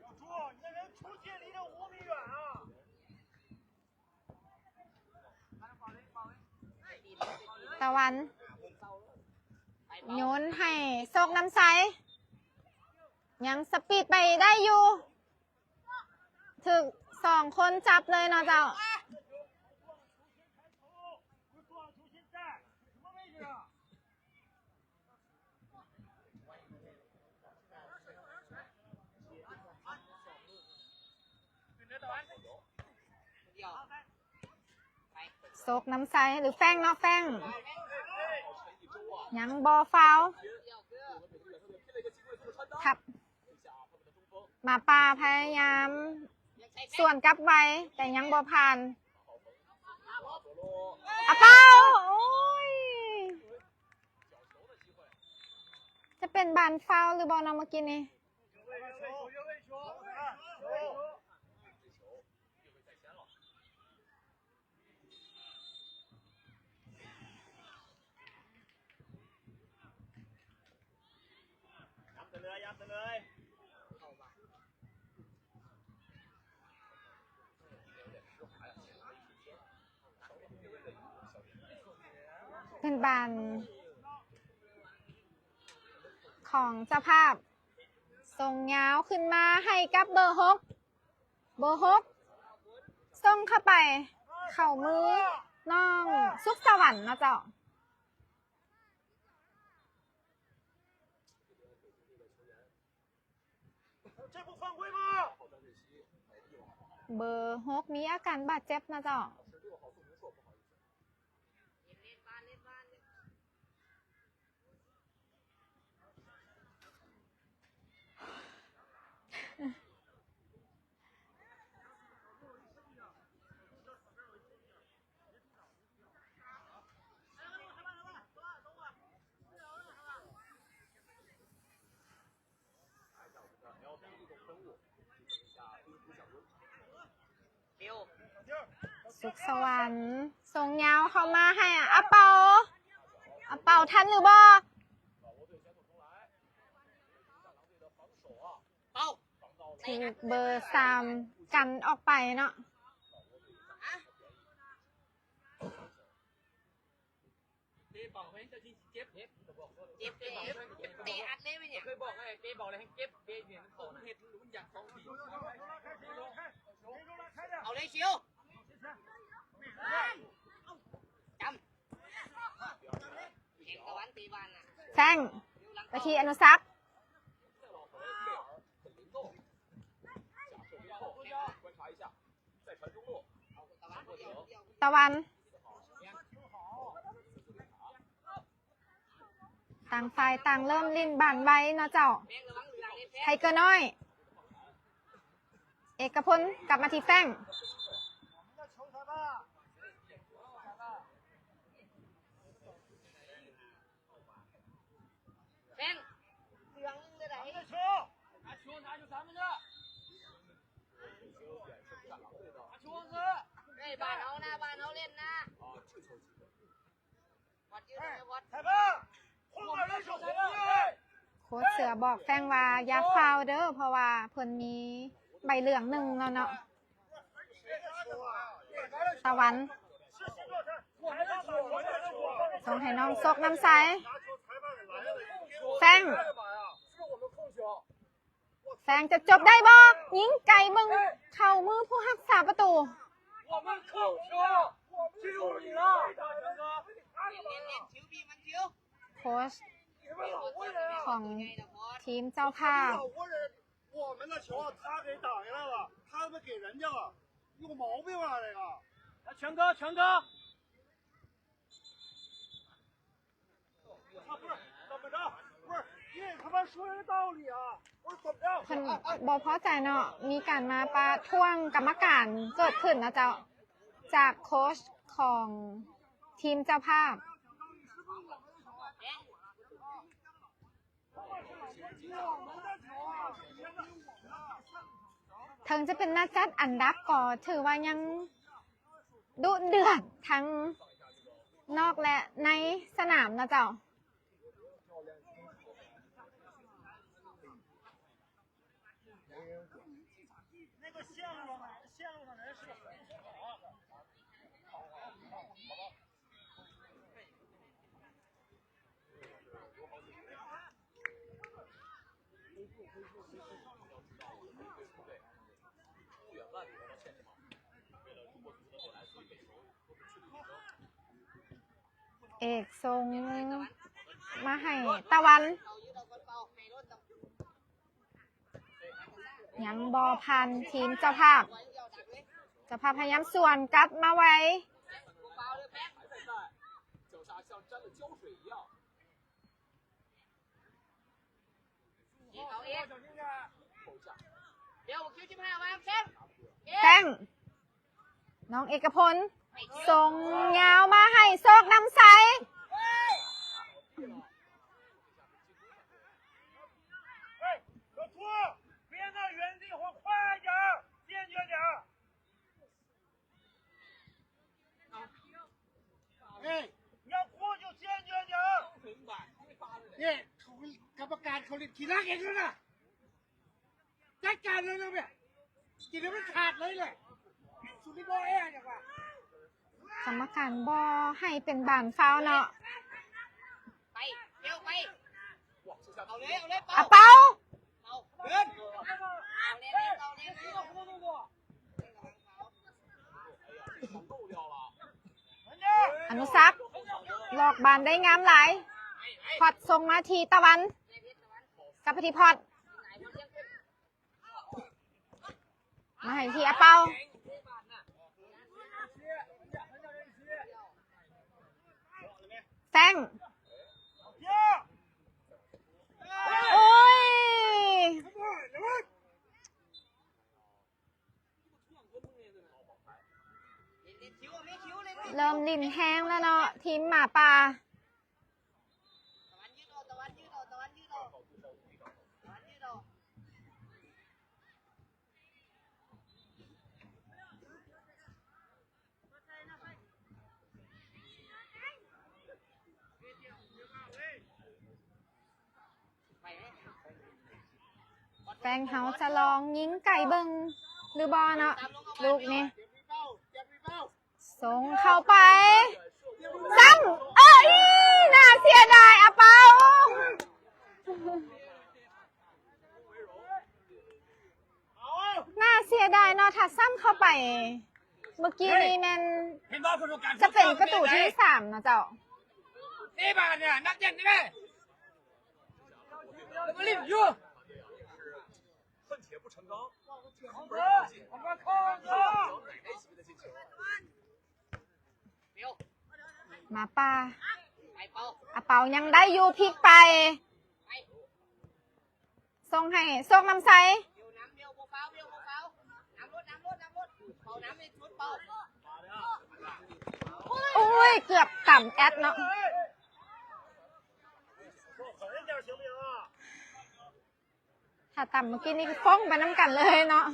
D: 小猪，你那人出界离着5米远啊！
A: ตะวันโยนให้โซกน้ำใส ยังสปีดไปได้อยู่ ถึง2 คนจับเลยเนาะเจ้า
D: 不是多少球现在什么位置啊？
E: เดี๋ยวไป
A: โซกน้ำใสหรือแป้งเนาะแป้ง ยังบอฟาวล์
E: เดี๋ยวคือ
A: ทับหมาป่าพยายาม ส่วนกลับไว้แต่ยังบอผ่านอะเป้าโอ้ย จะเป็นบานฟาวล์หรือบอลเอามากินนี่
D: 越位球，ย้ำไปเลยย้ำไปเลย
E: เ
A: เป็นบานของเจ้าภาพส่งยาวขึ้นมาให้กับเบอร์6ส่งเข้าไปเข่ามือน้องสุขสวรรค์นะเจ้าเบอร์6มีอาการบาดเจ็บนะเจ้าสุขสวรรค์ส่งยาวเข้ามาให้อาเปาทันหรือบ่ถูกเบอร์3กันออกไปเนาะ
E: เคยบอกไงเป้บอกเลยให้เก็บเป้เนี่ยมันโตมันเห็ดมันอยากสองทีเอาเลยชิวจำเห็นตะวันตีวันอ่ะ
A: แซงไปที่อนุสักษ์ตะวันต่างฝ่ายต่างเริ่มลิ้นบานไว้เนาะเจ้าไทเกอร์น้อยเอกพลกลับมาที่แฟง
C: บ้านเอานะบ้านเอาเล่นนะวัดยืนวัด
A: โค้ชเสือบอกแฟงว่าอย่าฟาวเด้อเพราะว่าเพิ่นมีใบเหลืองหนึ่งแล้วเนาะตะวันส่งให้น้องซกน้ำใสแฟงจะจบได้บ่ยิงไก่เบิ่งเข้ามือผู้รักษาประตูโค้ชของทีมเจ้าภาพ
D: 我们的球他给打下来了，他们给人家了，有毛病啊这个！全哥，啊不是怎么着？不是你他妈说人道理啊！我说怎么着？
A: เพิ่นบ่พอใจเนาะมีการมาประท้วงกรรมการเกิดขึ้นนะเจ้าจากโค้ชของทีมเจ้าภาพถึงจะเป็นนักจัดอันดับก็ถือว่ายังดุเดือดทั้งนอกและในสนามนะเจ้าเอกส่งมาให้ตะวันยังบอพันทีมเจ้าภาพพยายามส่วนกลับมาไว้แป้งน้องเอกพลส่งยาวมาให้โซกน้ำใส
D: นี่กรรมการเขาเล่นทีรักเองแล้วนะจัดการเลยนะเนี่ยกินแล้วมันขาดเลยแหละสุดที่โบแอร์อย่างว่า
A: กรรมการบอให้เป็นบานฟาวเนาะ
E: ไปเร็วไปเอาเลยเอาเลย
A: อะเปา
E: เอาเดินเอาเลยเอาเลย
A: อนุสักษ์หลอกบานได้งามหลายพอดส่งมาทีตะวัน กับพิธีพอดมาให้ทีอะเปาแซงโอ้ย เริ่มลิ้นแห้งแล้วเนาะทีมหมาป่าแฟงเฮาจะลองยิงไก่เบิงหรือบอเนาะลูกนี่ส่งเข้าไปซ้ำเอ้ยน่าเสียดายอะเปาน่าเสียดายเนาะถ้าซ้ำเข้าไป เมื่อกี้นี้มันจะเป็นประตูที่3เนาะเจ้า
E: นี่บ้านเนี่ยนักเย็นใช่ไหมแล้วก็รีบอยู่
D: 恨铁不成钢，
E: 我们靠着
A: หมาป่า
E: ไปเป่า
A: อะเปายังได้อยู่พลิกไปส่งให้ส่งน้ำใส
E: เดี๋ยวน้ำเดียวเป่าเดียวเป่าน้ำรถน้ำรถน้ำรถเป่าน้ำในชุดเป่า
A: โอ้ยเกือบต่ำแอดเนาะ
D: 说狠一点行不行啊？
A: ถ้าต่ำเมื่อกี้นี่คือฟ้องไปน้ำกันเลยเนาะ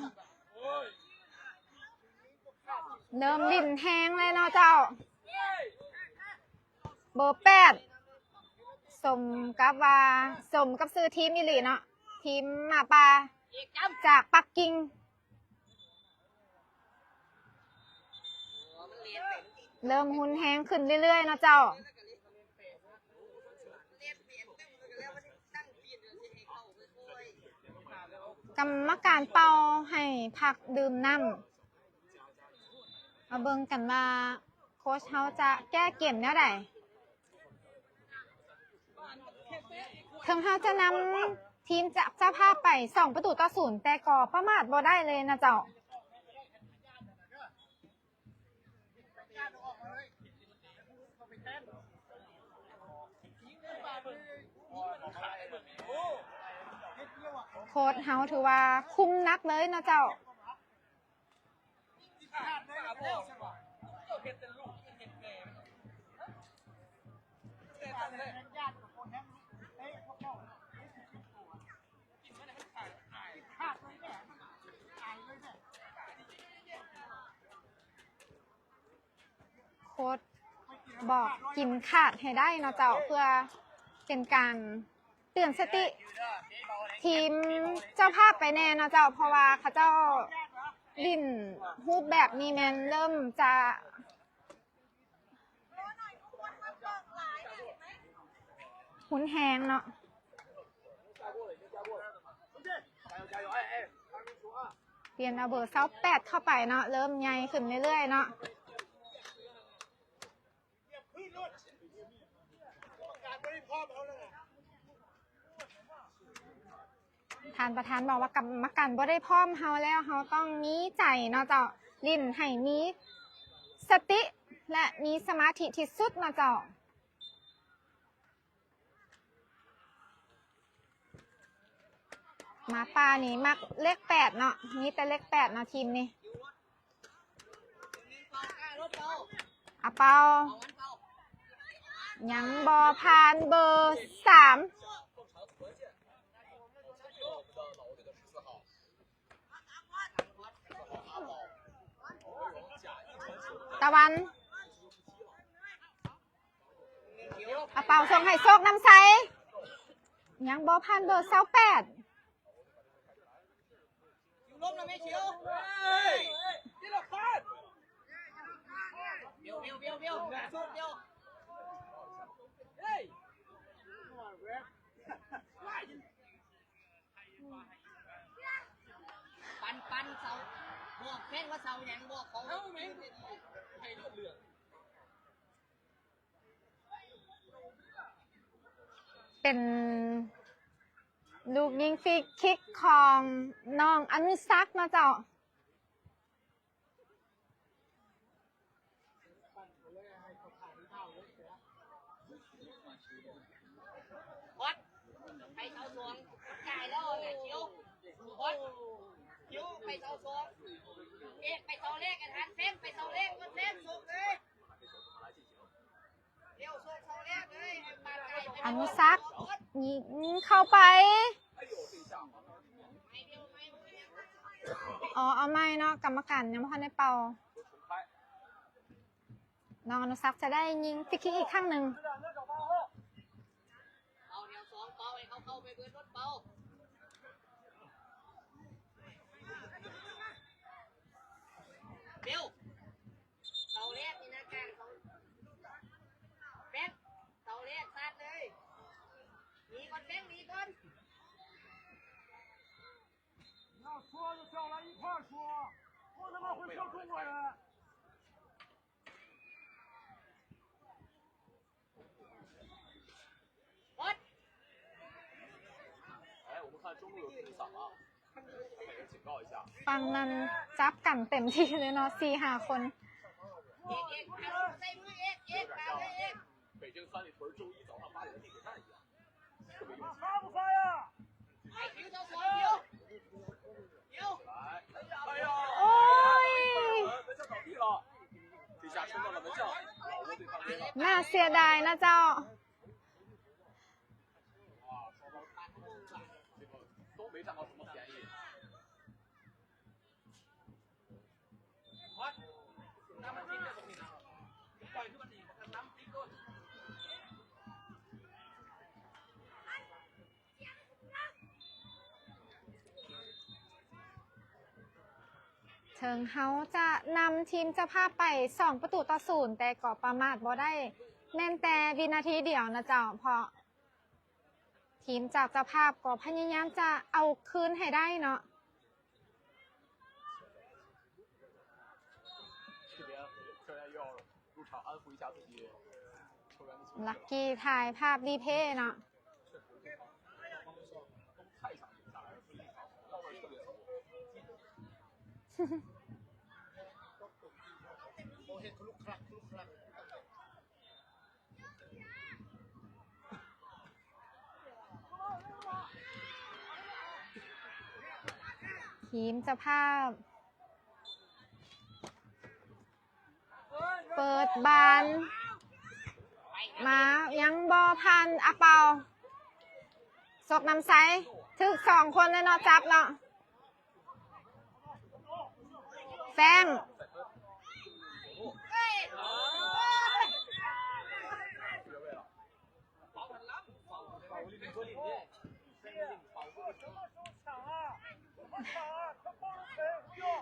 A: เริ่มลิ้นแห้งเลยเนาะเจ้าเบอร์8สมกับซื้อทีมอิลีเนาะทีมหมาป่าจากปักกิ่งเริ่มหุนแห้งขึ้นเรื่อยๆเนาะเจ้ากรรมการเป่าให้พักดื่มน้ำมาเบิ่งกันว่าโค้ชเขาจะแก้เกมแนวใดถึงเขาจะนำทีมจากเจ้าภาพไป2-0แต่ก็ประมาทบ่ได้เลยนะเจ้าโค้ชเฮาถือว่าคุ้มนักเลยนะเจ้าโค้ชบอกกินขาดให้ได้นะเจ้าเพื่อเป็นการเตือนสติทีมเจ้าภาพไปแน่นะเจ้าเพราะว่าเขาเจ้าลิ้นฮูบแบบนี้แมนเริ่มจะหุนแหงเนาะเปลี่ยนเอาเบอร์28เข้าไปเนาะเริ่มใหญ่ขึ้นเรื่อยๆเนาะท่านประธานบอกว่ากรรมการบ่ได้พร้อมเฮาแล้วเฮาต้องมีใจเนาะเจ้าลิ้นให้มีสติและมีสมาธิที่สุดเนาะเจ้าหมาป่านี่มักเลข8เนาะมีแต่เลข8เนาะทีมนี้อะเปายังบอผ่านเบอร์3ตะวันอะเปาส่งให้โชคน้ำใสยังบอผ่านเบอร์28
E: ล้มแล้วไม่เชียว ปันเสาบอกแค่ว่าเสาอย่างบอกเขาไม่ให้เลือก
A: เป็นลูกยิงฟรีคิกของน้องอนุสักษ์นะเจ้า
E: วัดไปเสาสวงจ่ายแล้วไงคิววัดคิวไปเสาสวงเอกไปเสาเลขกันทันเฟ้นไปเสาเลขมันเฟ้นสุกเลยเดี๋ยวสุกเสาเลขเลยปานไก่
A: อนุสักษ์ยิงเข้าไป อ๋อ เอาไม่เนาะกรรมการยังไม่ทันได้เป่า น้องอนุสักษ์จะได้ยิงฟรีคิกอีกครั้งหนึ่ง
E: เอาแนวสองเป่าให้เขาเข้าไปเบิร์นรถเป่าเร็วเสาเลขนี่นะการเขาเฟ้นเสาเลขซัดเลยหนีก่อนเฟ้นหนีก่อน
D: 要说就叫来一块儿说，不他妈会说中国人。
B: 哎，我们看中路有空嗓啊，每人警告一下。
A: ฟังนั้นจับกันเต็มที่เลยเนาะ4-5 คน
E: เอกเอกเอาใส่มือเอกเอกเอาเลยเอก
B: 北京三里屯周一早上8点的地铁站一样，特别拥挤。
D: 发不发呀？
E: ไอ้คิวต้องสองคิวคิว
B: 来，哎呀，
A: โอ้ย
B: 门将倒地了，这下冲到了门将，老罗对犯规了。
A: น่าเสียดายนะเจ้า
B: 啊，双方这个都没占到什么便宜。
A: ถึงเขาจะนำทีมเจ้าภาพไป2-0 แต่ก็ประมาทบ่ได้แม้แต่วินาทีเดียวนะเจ้า เพราะทีมจากเจ้าภาพก็พยายามจะเอาคืนให้ได้เนาะ
B: 这边教练又要入场安抚一下自己球员的情绪
A: ลักกี้ถ่ายภาพรีเพย์เนาะ
B: 太想赢下来了，所以这场到位特别足。
A: ทีมเจ้าภาพ เปิดบาน มายังบอพันอะเปาศกน้ำใสถึก2 คนเลยเนาะจับเนาะแฟง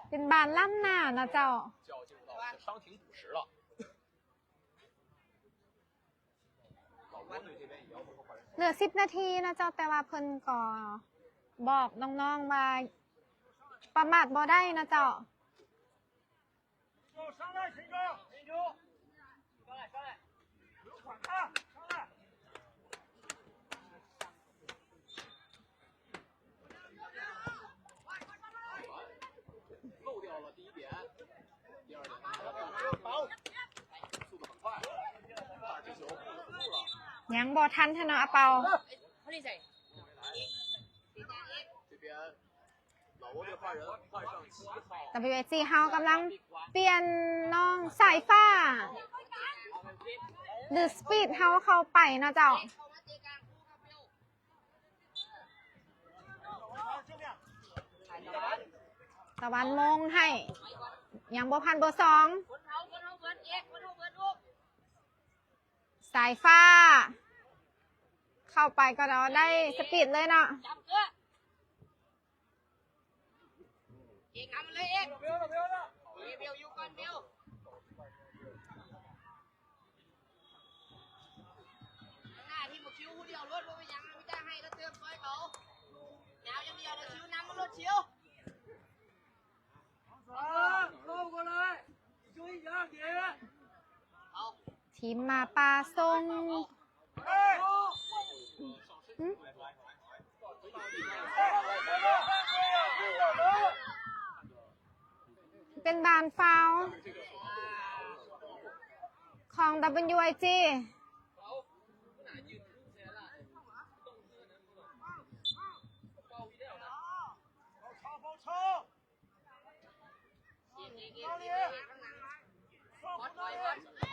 A: เป็นบานล่ำหน้านะเจ้า
B: 就要进入到我们的伤停补时了。老罗队这边也要做出换人。
A: เหลือ10 นาทีนะเจ้าแต่ว่าเพิ่นก็บอกน้องๆว่าประมาทบ่ได้นะเจ้า
D: 就上来，秦哥，秦球，上来，上来，有款啊，上来。
B: 漏掉了第一点，第二点速度很快，但是这球控制不住了。
A: ยังบ่ทันเถอะเนาะอะเปา
E: เขาดีใจ
B: 这边老罗队换人，换上7号。
A: WSG เฮากำลังเปลี่ยนน้องสายฟ้า หรือสปีดเฮาเข้าไปนะเจ้า
E: เข้ามาตีกลางคู่ครับเร็ว
A: ตะวันมงให้ ยังบ่พันเบอร์
E: คนเขาเบิร์นเอกคนเขาเบิร์นลูก
A: 2 สายฟ้า เข้าไปก็ได้สปีดเลยเนาะ
E: จับเกลือเอกนำเลยเอกเบลอยู่ก่อนเบล รถว่าไปยังไม่จ้างให้แล้วเติมซอยเขายาวอย่างเดียวเลยชิวน้ำมันรถชิวเอา
A: ทีมมาปลาทรงหึเป็นบานฟาวล์ของ WIG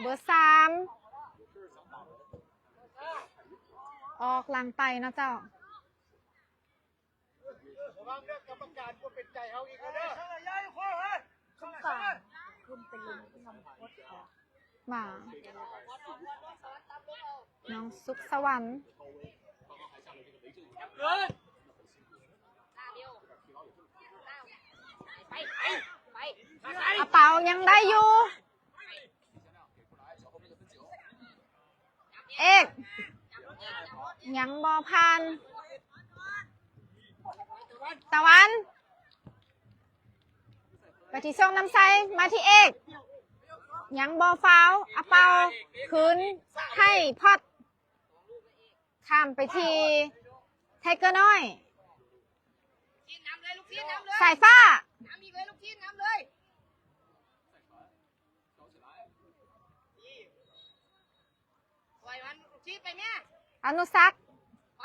A: เบอร์สามออกหลังไปนะเจ้า มา น้องสุขสวรรค์กระเป๋ายังได้อยู่ เอกยังบอพันตะวันไปที่ช่องน้ำใสมาที่เอกยังบอฟาวอะเปาคืนให้พอดข้ามไปที่ไทเกอร์น้อย
E: ทีน้ำเลยลูกทีน้ำเลย
A: สายฟ้า
E: น้ำอีกเลยลูกทีน้ำเลยปล่อยมันลูกทีไปแม่
A: อนุสักษ์
E: ไป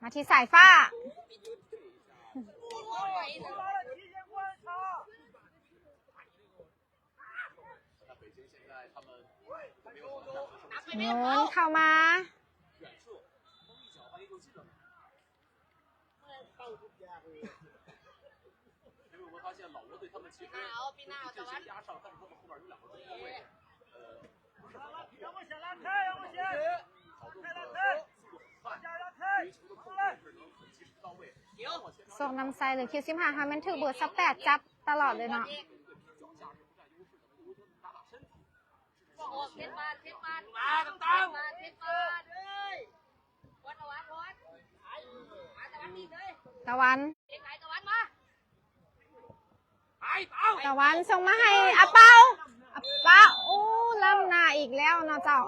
A: มาที่สายฟ้า
E: นับไป
A: โน
E: แม่
A: นเข้ามา
B: 因为我们发现老挝队他们其实
E: ปีหน้าเอาตะวัน
B: 压上，但是他们后面有两个中后卫，不是很好，
D: 让我先拉开，让我先
B: 跑动的速度很快，对于球的控制是能很及时到位。
E: เดี๋ยว
A: ส่งน้ำใสหรือคิวซิมหาทำเป็นถือเบอร์สักแปดจับตลอดเลยเนาะ
E: โอ้โหเทศบาลเทศบาลมาตั้งเทศบาลเลยวัดตะวันวัดมาตะวันนี่เลย
A: ตะวัน
E: เด็กไหนตะวันมา
A: ตะวันส่งมาให้อาเปาอาเปาโอ้ล้ำหน้าอีกแล้วเนาะเจ้า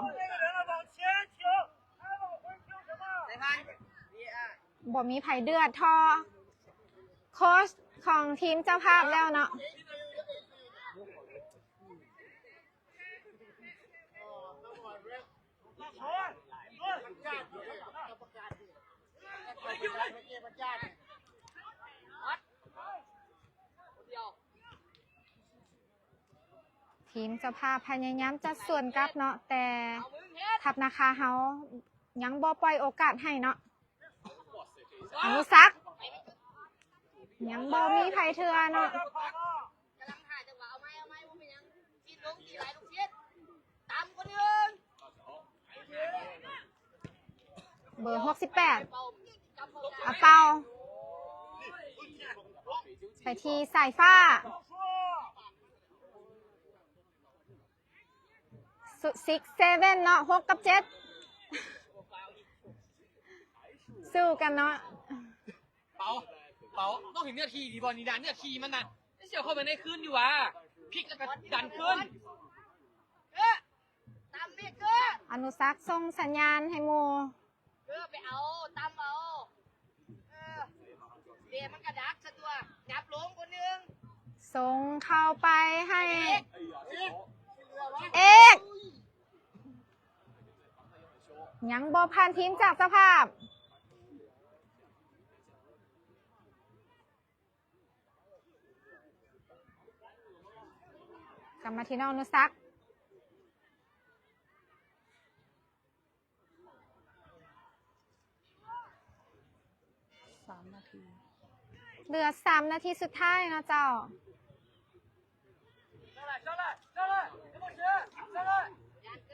E: สายพันธุ์
A: บ่มีไผเดือดทอโค้ชของทีมเจ้าภาพแล้วเนาะทีมเจ้าภาพพยายามจัดส่วนกลับเนาะแต่ทัพนาคาเฮายังบ่ปล่อยโอกาสให้เนาะอนุสักษ์ยังบ่มีไผเทือเนาะ
E: กำลังถ่ายจังหวะเอาไหมว่าเป็นยังกินลงกี่หลายลูกเชียดตามคนหนึ่ง
A: เบอร์68
E: เป่าจับเป่า
A: อาเปาไปที่สายฟ้า6-7 เนาะ6 กับ 7 สู้กันเนาะ
F: เป๋าต้องเห็นเนื้อทีดีบอลนี่ดันเนื้อทีมันน่ะไม่เสียวเข้าไปในคืนอยู่วะพลิกแล้วก็ดันขึ้น
E: ตามเมฆเกอร์
A: อนุสักษ์ส่งสัญญาณให้โม
E: เกอร์ไปเอาตามเอาเดี๋ยวมันกระดักซะตัวจับลงคนหนึ่ง
A: ส่งเข้าไปให้เอกยังบอผ่านทีมจากสภาพกลับมาที่น้องอนุสักษ์เหลือ3 นาทีสุดท้ายนะเจ้า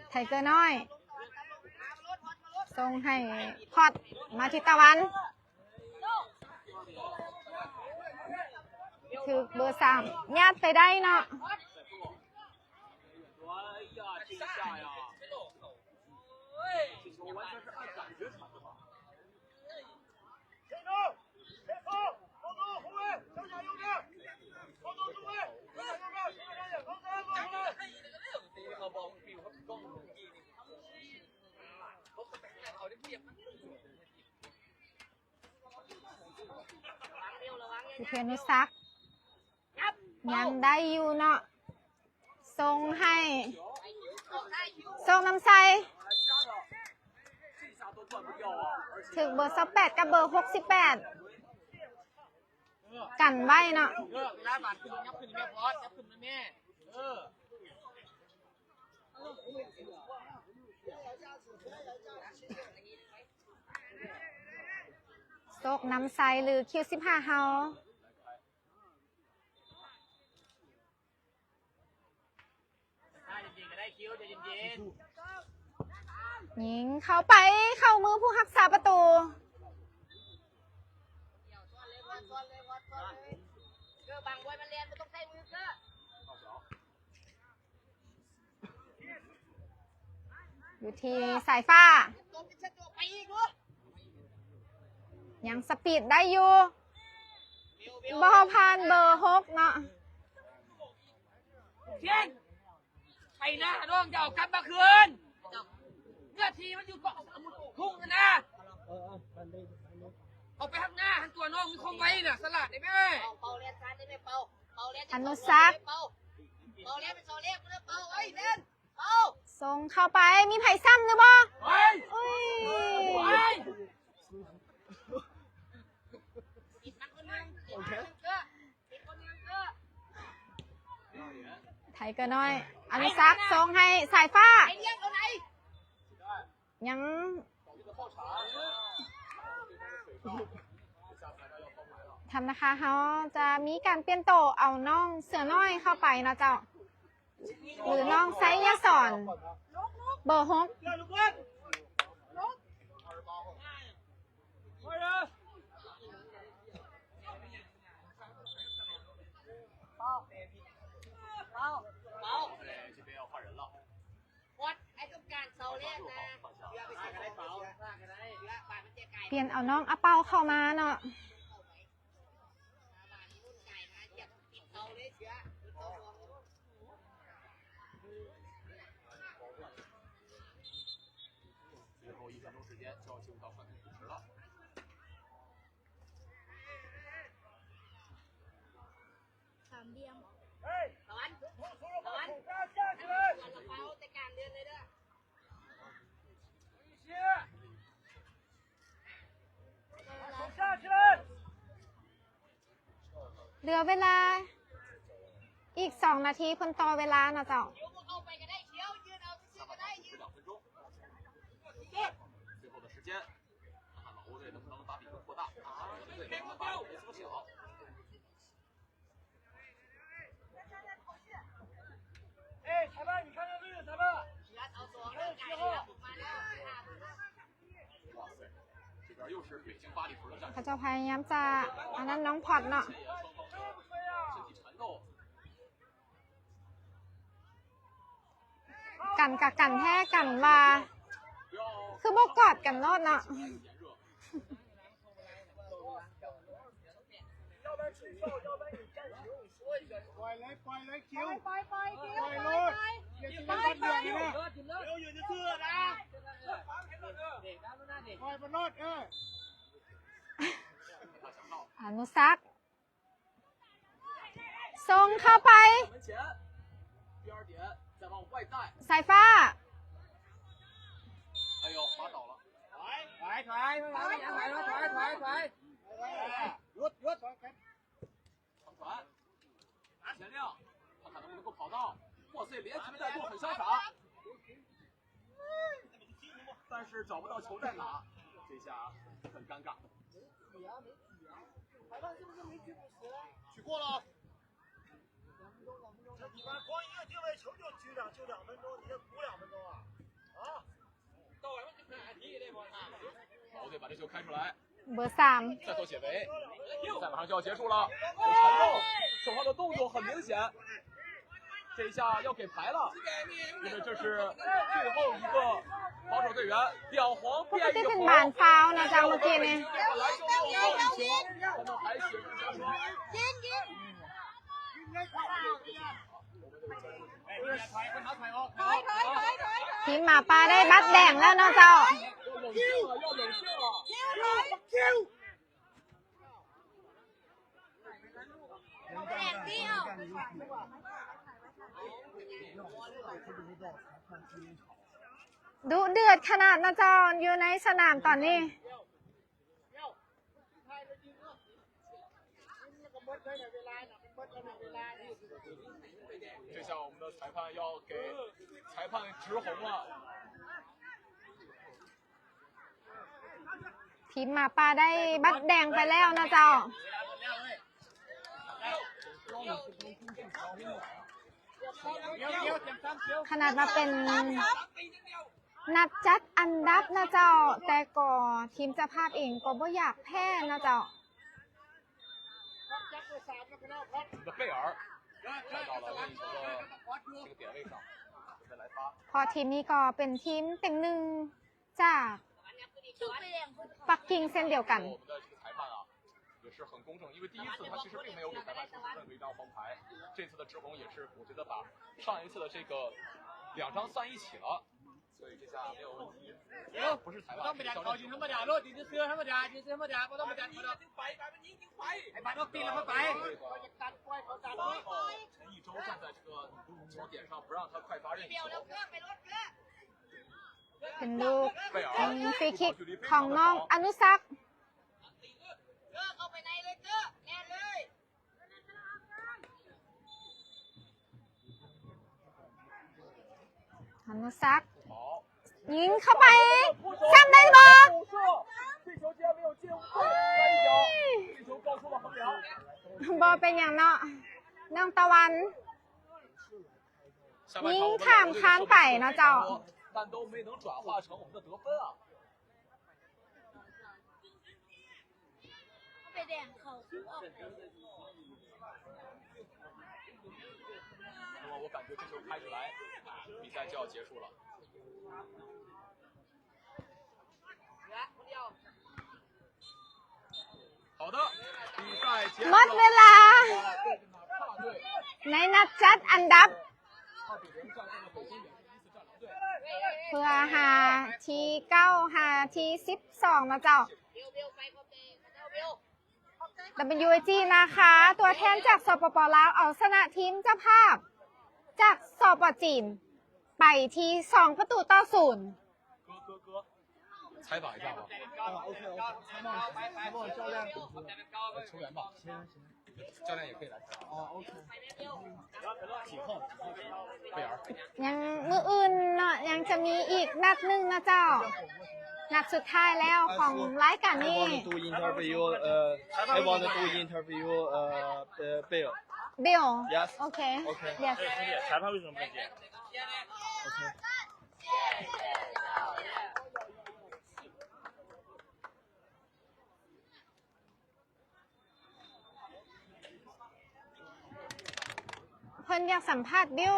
A: ไทเกอร์น้อยส่งให้พอดมาที่ตะวันถือเบอร์3ญาติไปได้เนาะ
B: 哎呀，这一下呀，这球球完全是按感觉传的嘛。
D: 前头，前锋，防守后卫，小贾右边，防守中卫，小贾右边，前面上去，防守过来。
A: สุเทนุศักดิ์ยังได้อยู่เนาะส่งให้ส่งน้ำใสถึงเบอร์28กับเบอร์68กันไว้เนาะ
F: เวลาบาดขึ้นยับขึ้นแม่พอดยับขึ้นแม่
A: โซกน้ำใสหรือคิว15เฮายิงเข้าไปเข้ามือผู้รักษาประตูอยู่ที่สายฟ้ายังสปีดได้อยู่บอลผ่านเบอร์6เนาะ
F: เทียนไปนะน้องจะเอากลับมาคืนเนื้อทีมันอยู่เกาะทุ่งกันนะเอาไปข้างหน้าหันตัวน้องมีคงไว้น่ะสลัดได้ไหม
A: อนุสักดิ์ส่งเข้าไปมีไผ่ซ้ำหรือบ่
F: เฮ้ย
A: อุ้ย
F: เฮ้ย
A: ไทยก็น้อย อนุสักดิ์ส่งให้สายฟ้า ยังทำนะคะเขาจะมีการเปลี่ยนโตะเอาน้องเสือน้อยเข้าไปนะเจ้า หรือน้องไซยาสอนเบอร์6
B: 这边要换人了。
A: เปลี่ยนเอาน้องอาเปาเข้ามาเนาะ
B: 最后1分钟时间就要进入到换人计时了。
D: 哎，从手上把手杆下起来。手下起来。
A: เหลือเวลาอีก2 นาทีเพิ่นต่อเวลานะเจ้า
B: 2分钟。最后的时间，看看老挝队能不能把比分扩大，球队能不能把比分缩小。
D: 哎，裁判，你看看这个裁判，你看这信号。
B: 哇塞，这边又是北京8里屯的战
A: เขา
B: 术，
A: จะพยายามจะอันนั้นน้องพอดเนาะ
B: 前沿双方身体缠斗，
A: กันกับกันแท้กันว่า
B: 不要
A: คือบ่กอดกันรอดเนาะ
B: 炎热。
D: 要不然起跳，要不然你站球，你说一下。ปล่อยเลยปล่อยเลยคิว
E: ไปไปเกียว
D: ปล่อย
E: ไป
D: เลย
E: ไป
D: อย่าชิงกันเดือดนะ
F: เดี๋ยวอยู่ในเสื้อนะเด็กแล้วนะเด็ก
D: ปล่อยมันรอด
A: อนุสักดิ์ส่งเข้าไป
B: 门前，第2点再往外带，
A: สายฟ้า
B: 哎呦，滑倒了。
F: ถอยถอยถอยถอยถอยถอยถอย
D: หยุดหยุด
B: 长传，前亮，看看能不能够跑到。哇塞，连续带动很潇洒，但是找不到球在哪，这下很尴尬。
D: 举过了。这你妈光一个定位球就2分钟，你这补2分钟啊？啊？
B: 老队把这球开出来，
A: เบอร์3
B: 再做解围，赛马上就要结束了。有缠斗，手上的动作很明显。这一下要给牌了，因为这是最后一个防守队员两黄
A: ปก
B: 变
A: ติ
B: 一
A: เป็น
B: 红。
A: บานฟาวล์นะเจ้าเมื่อกี้นี่
B: 本来就落后一球，他们还写上双。
A: ทีมหมาป่าได้บัตรแดงแล้วเนาะเจ้า
B: 要冷静了，要冷静了。
A: ดุเดือดขนาดนะเจ้าอยู่ในสนามตอนนี้
B: 这下我们的裁判要给裁判直红了。
A: ทีมหมาป่าได้บัตรแดงไปแล้วนะเจ้า ขนาดมาเป็นนัดจัดอันดับนะเจ้า แต่ก็ทีมเจ้าภาพเองก็บ่อยากแพ้นะเจ้า
B: 的贝尔来到了任意球的这个点位上，准备来发。
A: พอทีมนี้ก็เป็นทีมเต็งหนึ่งจากปักกิ่งเส้นเดียวกัน
B: 我们的这个裁判啊，也是很公正，因为第一次他其实并没有给裁判出示任何一张黄牌，这次的直红也是我觉得把上一次的这个两张算一起了，所以这下没有问题。不是裁判，
F: ต้องไปดันเขายืนธรรมดาโลดยืนเสื้อธรรมดายืนเสื้อธรรมดาไม่ต้องไปดันเขาไอ้บ้านก็ตีแล้วเข้าไป
B: 陈一舟站在这个球点上，不让他快发任意球。
A: เป็นลูก
B: 贝尔
A: เป็นฟรีคิกของน้องอนุสักษ์
E: เข้าไปในเลยเก้อแน่เลย
A: อนุสักษ์
B: 好，
A: ยิงเข้าไปซ้ำได้บ่
B: 补射，这球竟然没有进，来一脚，这球高出了横梁。
A: บ่เป็นอย่างเนาะน้องตะวัน
B: 下半场我们
A: ข้ามค้านไปเนาะเจ้า
B: 但都没能转化成我们的得分啊。
C: ไปแดงเขาออก
B: 那么我感觉这球开起来，比赛就要结束了。好的，比赛结束
A: หม
B: 了。
A: ดเวลา
B: 帕队
A: ในนัดจัดอันดับ
B: 2-0战胜了北京远征第4战狼队。
A: เพื่อหาที9หาที12นะเจ้า WG นะคะ ตัวแทนจากสปปลาวเอาชนะทีมเจ้าภาพ จากสปจีน ไปที่2-0
B: 采访一下吧。
D: OK，采访教练，
B: 球员吧，教练也可以来采访。
D: OK，几号？
B: 贝尔。
A: ยังมืออื่นเนาะยังจะมีอีกนัดหนึ่งนะเจ้า นัดสุดท้ายแล้วของรายการนี้
G: do interview. I want to do interview. Bill.
A: เบล
G: Yes.
A: โอเค
G: Okay.
A: yes
D: 裁判为什么不接？
A: เพิ่นอยากสัมภาษณ์เบล